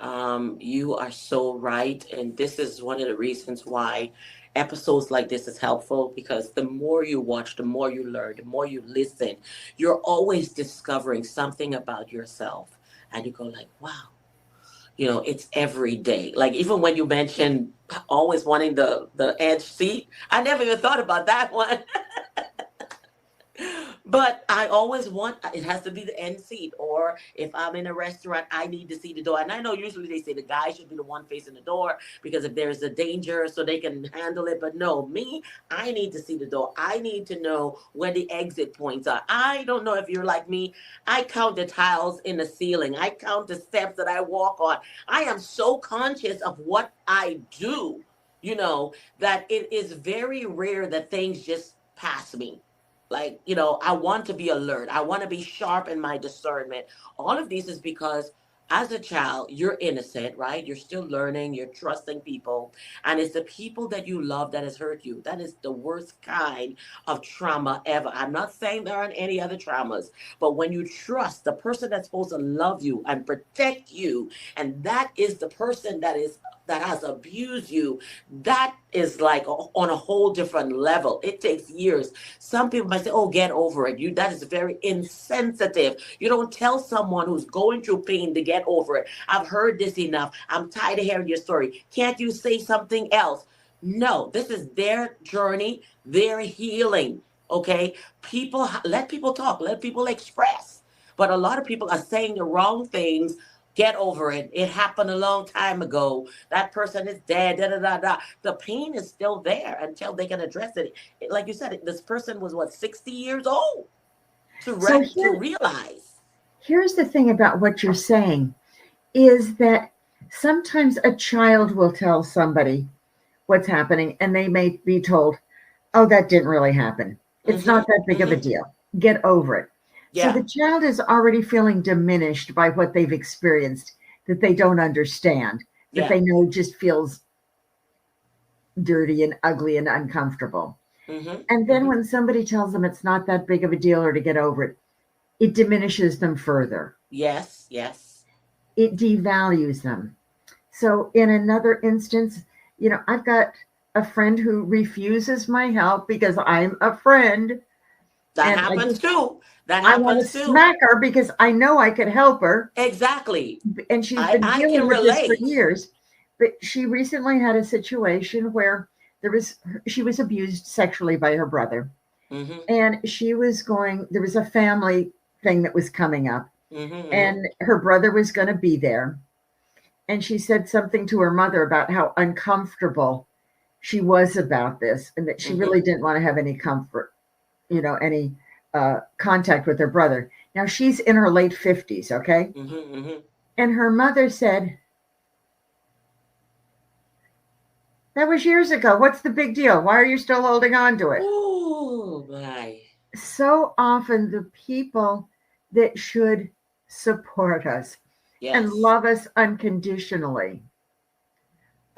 You are so right. And this is one of the reasons why episodes like this is helpful, because the more you watch, the more you learn, the more you listen, you're always discovering something about yourself. And you go like, wow, it's every day. Like even when you mentioned always wanting the edge seat, I never even thought about that one. But I always want, it has to be the end seat. Or if I'm in a restaurant, I need to see the door. And I know usually they say the guy should be the one facing the door because if there's a danger so they can handle it. But no, I need to see the door. I need to know where the exit points are. I don't know if you're like me. I count the tiles in the ceiling. I count the steps that I walk on. I am so conscious of what I do, that it is very rare that things just pass me. Like, I want to be alert. I want to be sharp in my discernment. All of these is because as a child, you're innocent, right? You're still learning. You're trusting people. And it's the people that you love that has hurt you. That is the worst kind of trauma ever. I'm not saying there aren't any other traumas, but when you trust the person that's supposed to love you and protect you, and that is the person that has abused you, that is like on a whole different level. It takes years. Some people might say, oh, get over it. That is very insensitive. You don't tell someone who's going through pain to get over it. I've heard this enough. I'm tired of hearing your story. Can't you say something else? No, this is their journey, their healing. Okay, let people talk, let people express. But a lot of people are saying the wrong things. Get over it. It happened a long time ago. That person is dead. Da da da da. The pain is still there until they can address it. Like you said, this person was what, 60 years old So to realize. here's the thing about what you're saying is that sometimes a child will tell somebody what's happening and they may be told, oh, that didn't really happen. It's not that big of a deal. Get over it. So Yeah, the child is already feeling diminished by what they've experienced that they don't understand, that yeah. they know just feels dirty and ugly and uncomfortable. Mm-hmm, And then mm-hmm. when somebody tells them it's not that big of a deal or to get over it, it diminishes them further. Yes, yes. It devalues them. So in another instance, I've got a friend who refuses my help because I'm a friend, That and happens too. That I want to happens too. smack her because I know I could help her, Exactly. and she's been I dealing can with this for relate. years. But she recently had a situation where she was abused sexually by her brother, Mm-hmm, and there was a family thing that was coming up, mm-hmm, mm-hmm. and her brother was going to be there. And she said something to her mother about how uncomfortable she was about this and that she Mm-hmm, really didn't want to have any comfort, any contact with her brother. Now she's in her late 50s, okay? mm-hmm, mm-hmm. And her mother said, that was years ago. What's the big deal? Why are you still holding on to it? Oh my. So often, the people that should support us and Yes. love us unconditionally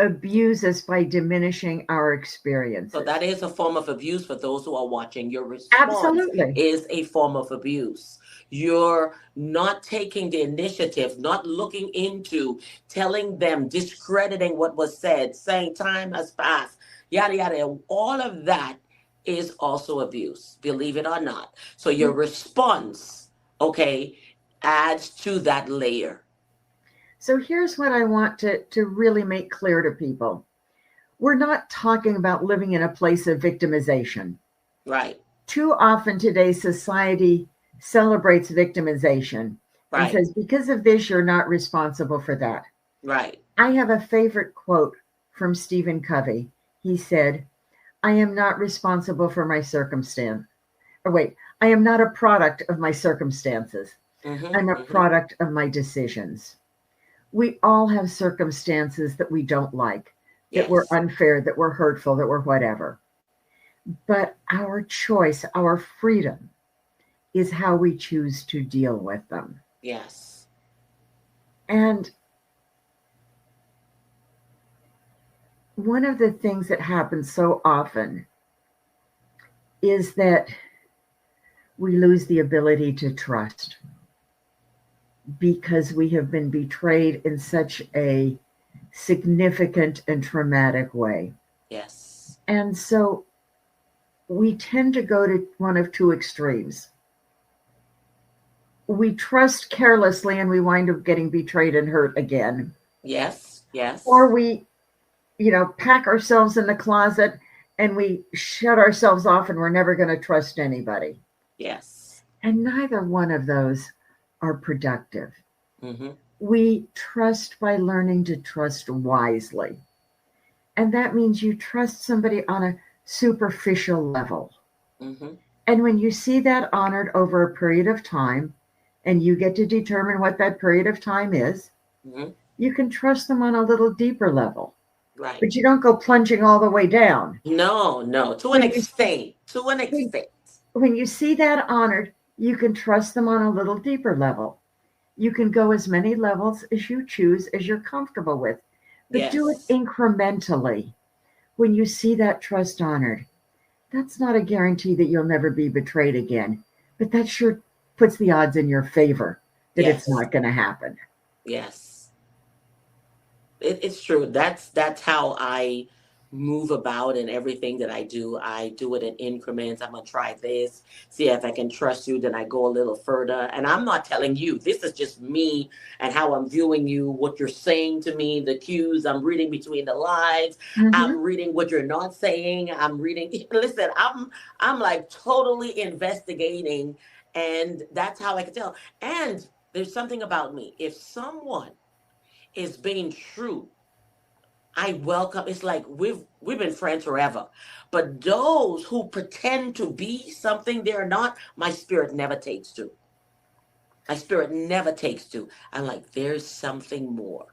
abuse us by diminishing our So experiences. that is a form of abuse for those who are watching. Your response Absolutely. is a form of abuse. You're not taking the initiative, not looking into telling them, discrediting what was said, saying time has passed, yada, yada. All of that is also abuse, believe it or not. So your response, okay, adds to that layer. So here's what I want to really make clear to people. We're not talking about living in a place of victimization. Right, Too often today, society celebrates victimization and right, says, because of this, you're not responsible for that. right. I have a favorite quote from Stephen Covey. He said, I am not responsible for my circumstance. Or wait, I am not a product of my circumstances. Mm-hmm, I'm a mm-hmm. product of my decisions. We all have circumstances that we don't like, that were Yes, unfair, that were hurtful, that were whatever. But our choice, our freedom, is how we choose to deal with them. yes. And one of the things that happens so often is that we lose the ability to trust because we have been betrayed in such a significant and traumatic way. Yes. And so we tend to go to one of two extremes. We trust carelessly and we wind up getting betrayed and hurt again. Yes. Yes. Or we, pack ourselves in the closet and we shut ourselves off and we're never going to trust anybody. Yes. And neither one of those are productive. Mm-hmm. We trust by learning to trust wisely. And that means you trust somebody on a superficial level. Mm-hmm. And when you see that honored over a period of time, and you get to determine what that period of time is, Mm-hmm. you can trust them on a little deeper level. Right. But you don't go plunging all the way down. No, to an extent. To an extent. When you see that honored, you can trust them on a little deeper level. You can go as many levels as you choose, as you're comfortable with, but do it Yes. incrementally. When you see that trust honored, that's not a guarantee that you'll never be betrayed again, but that sure puts the odds in your favor that it's Yes. not going to happen. Yes. It's true. That's how I move about in everything that I do it in increments. I'm going to try this, see if I can trust you. Then I go a little further. And I'm not telling you, this is just me and how I'm viewing you, what you're saying to me, the cues. I'm reading between the lines. Mm-hmm. I'm reading what you're not saying. I'm reading. Listen, I'm like totally investigating. And that's how I can tell. And there's something about me. If someone is being true, I welcome. It's like we've been friends forever. But those who pretend to be something they're not, my spirit never takes to. My spirit never takes to. I'm like, there's something more.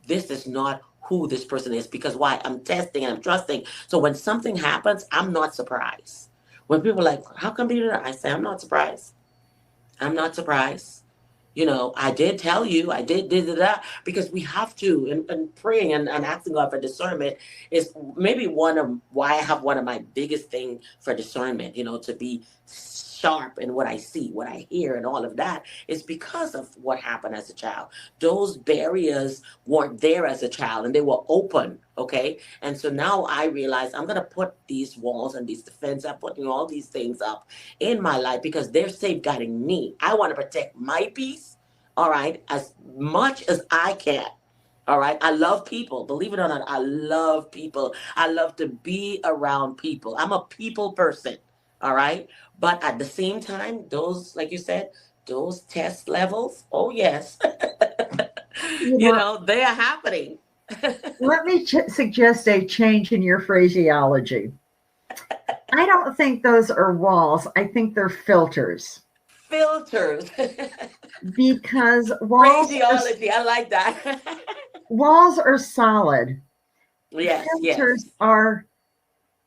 This is not who this person is, because why? I'm testing and I'm trusting. So when something happens, I'm not surprised. When people are like, how come you do that? I say, I'm not surprised. I'm not surprised. I did tell you, I did that, because we have to, and praying and asking God for discernment is maybe one of why I have one of my biggest thing for discernment, to be sharp in what I see, what I hear, and all of that is because of what happened as a child. Those barriers weren't there as a child and they were open. Okay. And so now I realize I'm going to put these walls and these defense, I'm putting all these things up in my life because they're safeguarding me. I want to protect my peace. All right. As much as I can. All right. I love people. Believe it or not, I love people. I love to be around people. I'm a people person. All right. But at the same time, those, like you said, those test levels, oh, yes, You know, they are happening. let me suggest a change in your phraseology. I don't think those are walls. I think they're filters. Filters. Because Phraseology. I like that. walls are solid. Yes, Filters yes. are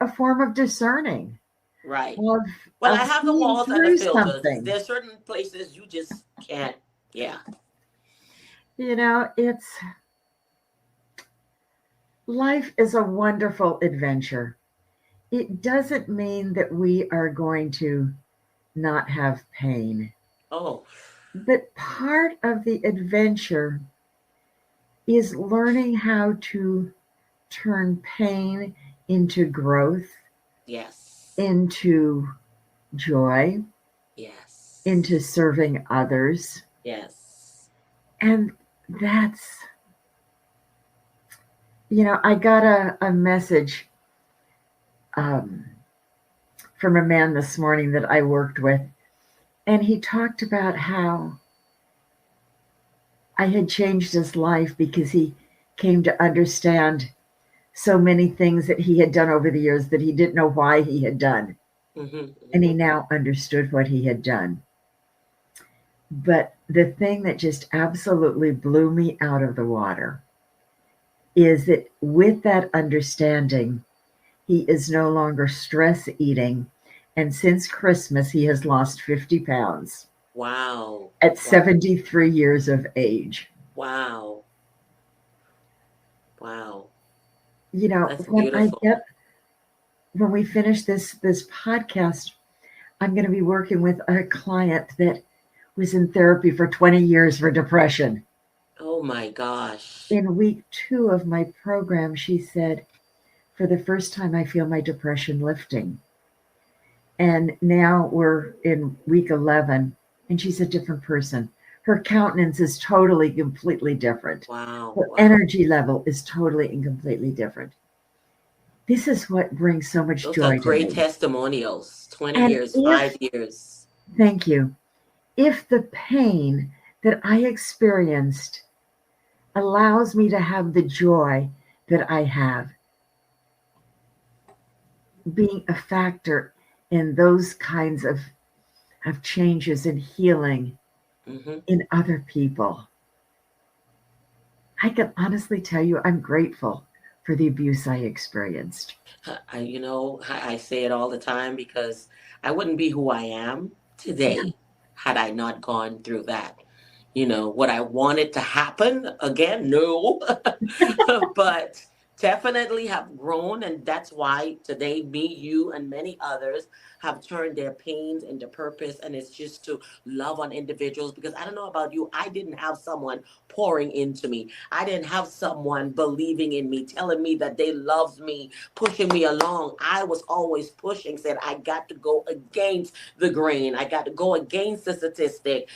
a form of discerning, Right. of, Well, of I have the seeing walls and the through filters. something. There's certain places you just can't. Yeah. It's life is a wonderful adventure. It doesn't mean that we are going to not have pain, Oh, but part of the adventure is learning how to turn pain into growth, yes. into joy, Yes. into serving others. Yes. And that's, I got a message um, from a man this morning that I worked with, and he talked about how I had changed his life because he came to understand so many things that he had done over the years that he didn't know why he had done. Mm-hmm, And he mm-hmm. now understood what he had done. But the thing that just absolutely blew me out of the water is that with that understanding, he is no longer stress eating. And since Christmas, he has lost 50 pounds Wow. at Wow. 73 years of age. Wow. Wow. You know, That's when I beautiful. get when we finish this podcast, I'm going to be working with a client that was in therapy for 20 years for depression. Oh my gosh. In week 2 of my program, she said, for the first time, I feel my depression lifting. And now we're in week 11, and she's a different person. Her countenance is totally, completely different. Wow. Her Wow. energy level is totally and completely different. This is what brings so much Those are joy to great me. testimonials. 20 And years, 5 years. thank you, if the pain that I experienced allows me to have the joy that I have, being a factor in those kinds of changes and healing Mm-hmm. in other people, I can honestly tell you I'm grateful for the abuse I experienced. I say it all the time because I wouldn't be who I am today had I not gone through that. What I wanted to happen again, no. But definitely have grown, and that's why today me, you, and many others have turned their pains into purpose, and it's just to love on individuals. Because I don't know about you, I didn't have someone pouring into me. I didn't have someone believing in me, telling me that they loved me, pushing me along. I was always pushing, said I got to go against the grain, I got to go against the statistic,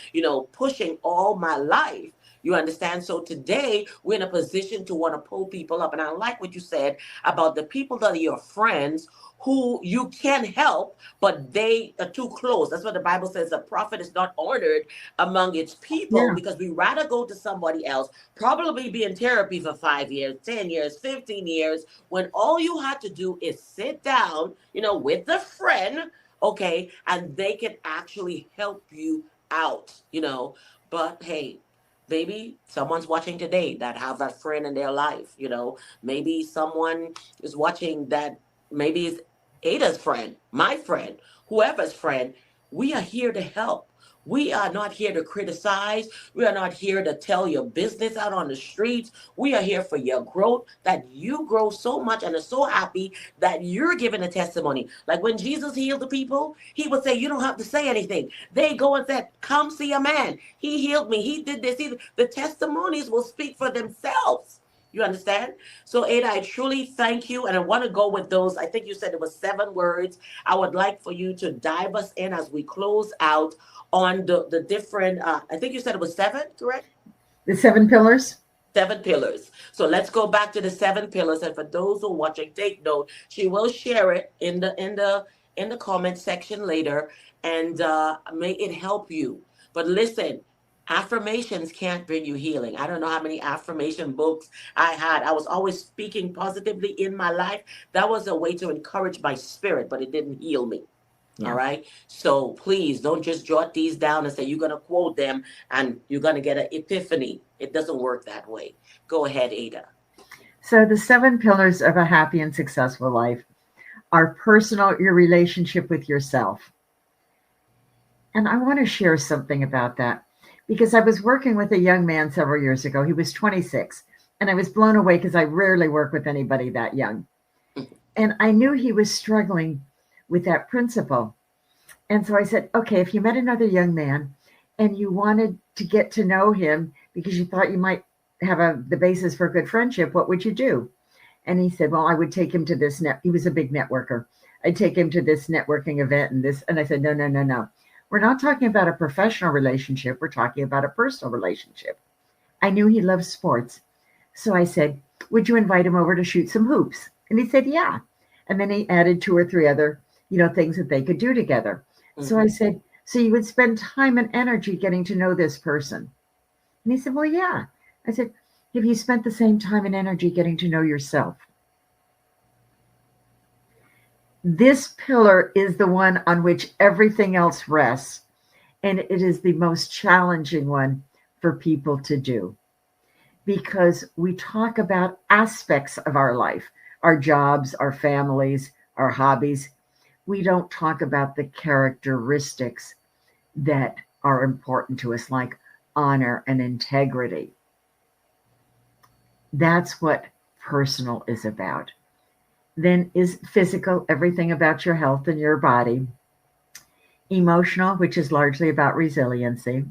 pushing all my life. You understand? So today we're in a position to want to pull people up. And I like what you said about the people that are your friends who you can help, but they are too close. That's what the Bible says. A prophet is not honored among its people, Yeah. because we rather go to somebody else, probably be in therapy for 5 years, 10 years, 15 years, when all you had to do is sit down, with a friend, okay, and they can actually help you out. But hey, maybe someone's watching today that have that friend in their life. Maybe someone is watching that, maybe it's Ada's friend, my friend, whoever's friend. We are here to help. We are not here to criticize. We are not here to tell your business out on the streets. We are here for your growth, that you grow so much and are so happy that you're giving a testimony. Like when Jesus healed the people, he would say, you don't have to say anything. They go and said, come see a man. He healed me. He did this. The testimonies will speak for themselves. You understand? So, Ada, I truly thank you. And I want to go with those. I think you said it was 7 words. I would like for you to dive us in as we close out on the different, I think you said it was 7, correct? The 7 pillars. 7 pillars. So let's go back to the 7 pillars. And for those who are watching, take note. She will share it in the comment section later, and may it help you. But listen, affirmations can't bring you healing. I don't know how many affirmation books I had. I was always speaking positively in my life. That was a way to encourage my spirit, but it didn't heal me. Yeah. All right. So please don't just jot these down and say you're going to quote them and you're going to get an epiphany. It doesn't work that way. Go ahead, Ada. So the 7 pillars of a happy and successful life are personal, your relationship with yourself. And I want to share something about that, because I was working with a young man several years ago. He was 26, and I was blown away because I rarely work with anybody that young. And I knew he was struggling with that principle. And so I said, okay, if you met another young man and you wanted to get to know him because you thought you might have the basis for a good friendship, what would you do? And he said, well, I would take him to this he was a big networker. I'd take him to this networking event and this. And I said, no. We're not talking about a professional relationship. We're talking about a personal relationship. I knew he loved sports. So I said, would you invite him over to shoot some hoops? And he said, yeah. And then he added 2 or 3 other things that they could do together. Mm-hmm. So I said, so you would spend time and energy getting to know this person? And he said, well, yeah. I said, have you spent the same time and energy getting to know yourself? This pillar is the one on which everything else rests. And it is the most challenging one for people to do, because we talk about aspects of our life, our jobs, our families, our hobbies. We don't talk about the characteristics that are important to us, like honor and integrity. That's what personal is about. Then is physical, everything about your health and your body. Emotional, which is largely about resiliency.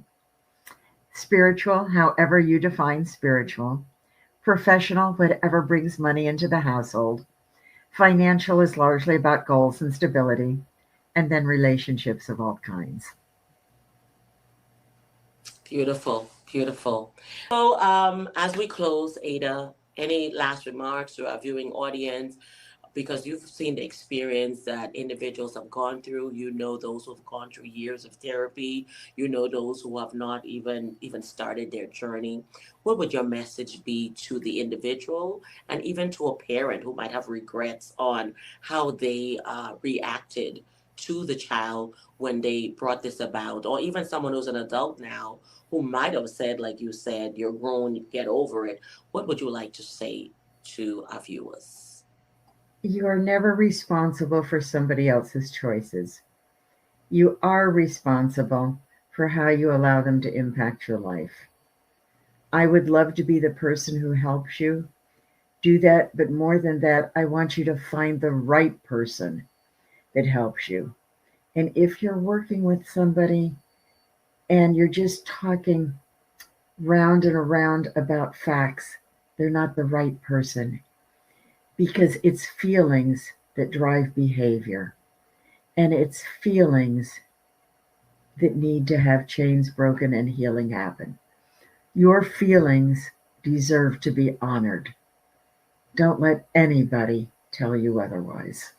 Spiritual, however you define spiritual. Professional, whatever brings money into the household. Financial is largely about goals and stability. And then relationships of all kinds. Beautiful, beautiful. So as we close, Ada, any last remarks to our viewing audience? Because you've seen the experience that individuals have gone through. Those who have gone through years of therapy. Those who have not even started their journey. What would your message be to the individual, and even to a parent who might have regrets on how they reacted to the child when they brought this about, or even someone who's an adult now who might have said, like you said, you're grown, you get over it? What would you like to say to our viewers? You are never responsible for somebody else's choices. You are responsible for how you allow them to impact your life. I would love to be the person who helps you do that. But more than that, I want you to find the right person that helps you. And if you're working with somebody and you're just talking round and around about facts, they're not the right person, because it's feelings that drive behavior, and it's feelings that need to have chains broken and healing happen. Your feelings deserve to be honored. Don't let anybody tell you otherwise.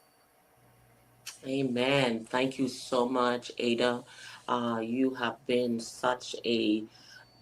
Amen. Thank you so much, Ada. You have been such a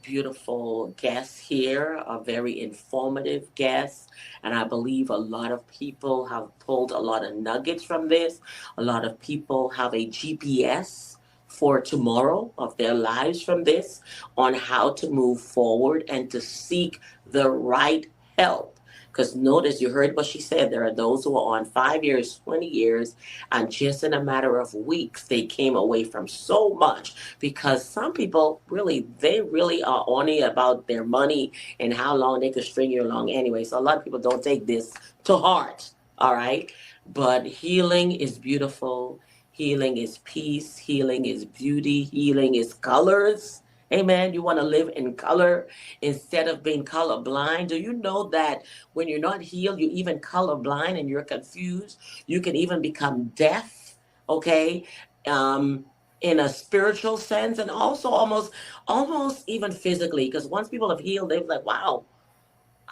beautiful guest here, a very informative guest. And I believe a lot of people have pulled a lot of nuggets from this. A lot of people have a GPS for tomorrow of their lives from this, on how to move forward and to seek the right help. Because notice, you heard what she said. There are those who are on 5 years, 20 years, and just in a matter of weeks, they came away from so much, because some people really, they really are only about their money and how long they could string you along anyway. So a lot of people don't take this to heart, all right? But healing is beautiful. Healing is peace. Healing is beauty. Healing is colors. Amen. You want to live in color instead of being colorblind. Do you know that when you're not healed, you're even colorblind and you're confused? You can even become deaf, okay? Um, in a spiritual sense, and also almost even physically, because once people have healed, they're like, wow,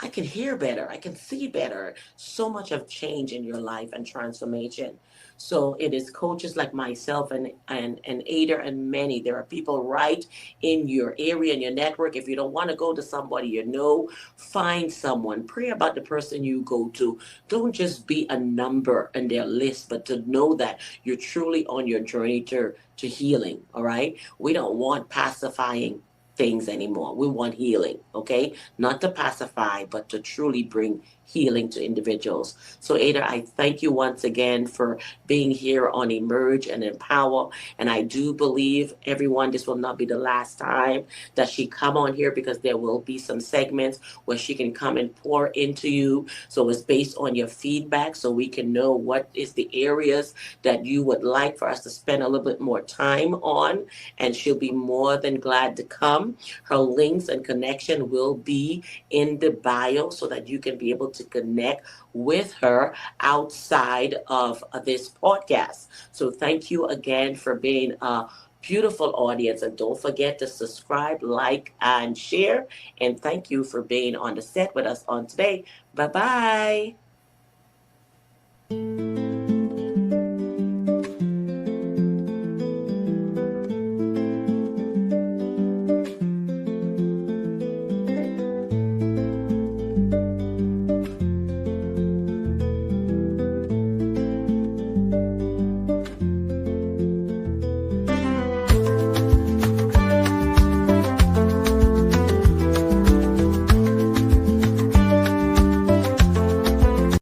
I can hear better, I can see better. So much of change in your life and transformation. So it is coaches like myself and Ada and many. There are people right in your area, in your network. If you don't want to go to somebody you know, find someone. Pray about the person you go to. Don't just be a number in their list, but to know that you're truly on your journey to healing. All right. We don't want pacifying things anymore. We want healing, okay? Not to pacify, but to truly bring healing to individuals. So, Ada, I thank you once again for being here on Emerge and Empower. And I do believe, everyone, this will not be the last time that she come on here, because there will be some segments where she can come and pour into you. So it's based on your feedback, so we can know what is the areas that you would like for us to spend a little bit more time on. And she'll be more than glad to come. Her links and connection will be in the bio, so that you can be able to connect with her outside of this podcast. So thank you again for being a beautiful audience, and don't forget to subscribe, like, and share. And thank you for being on the set with us on today. Bye-bye.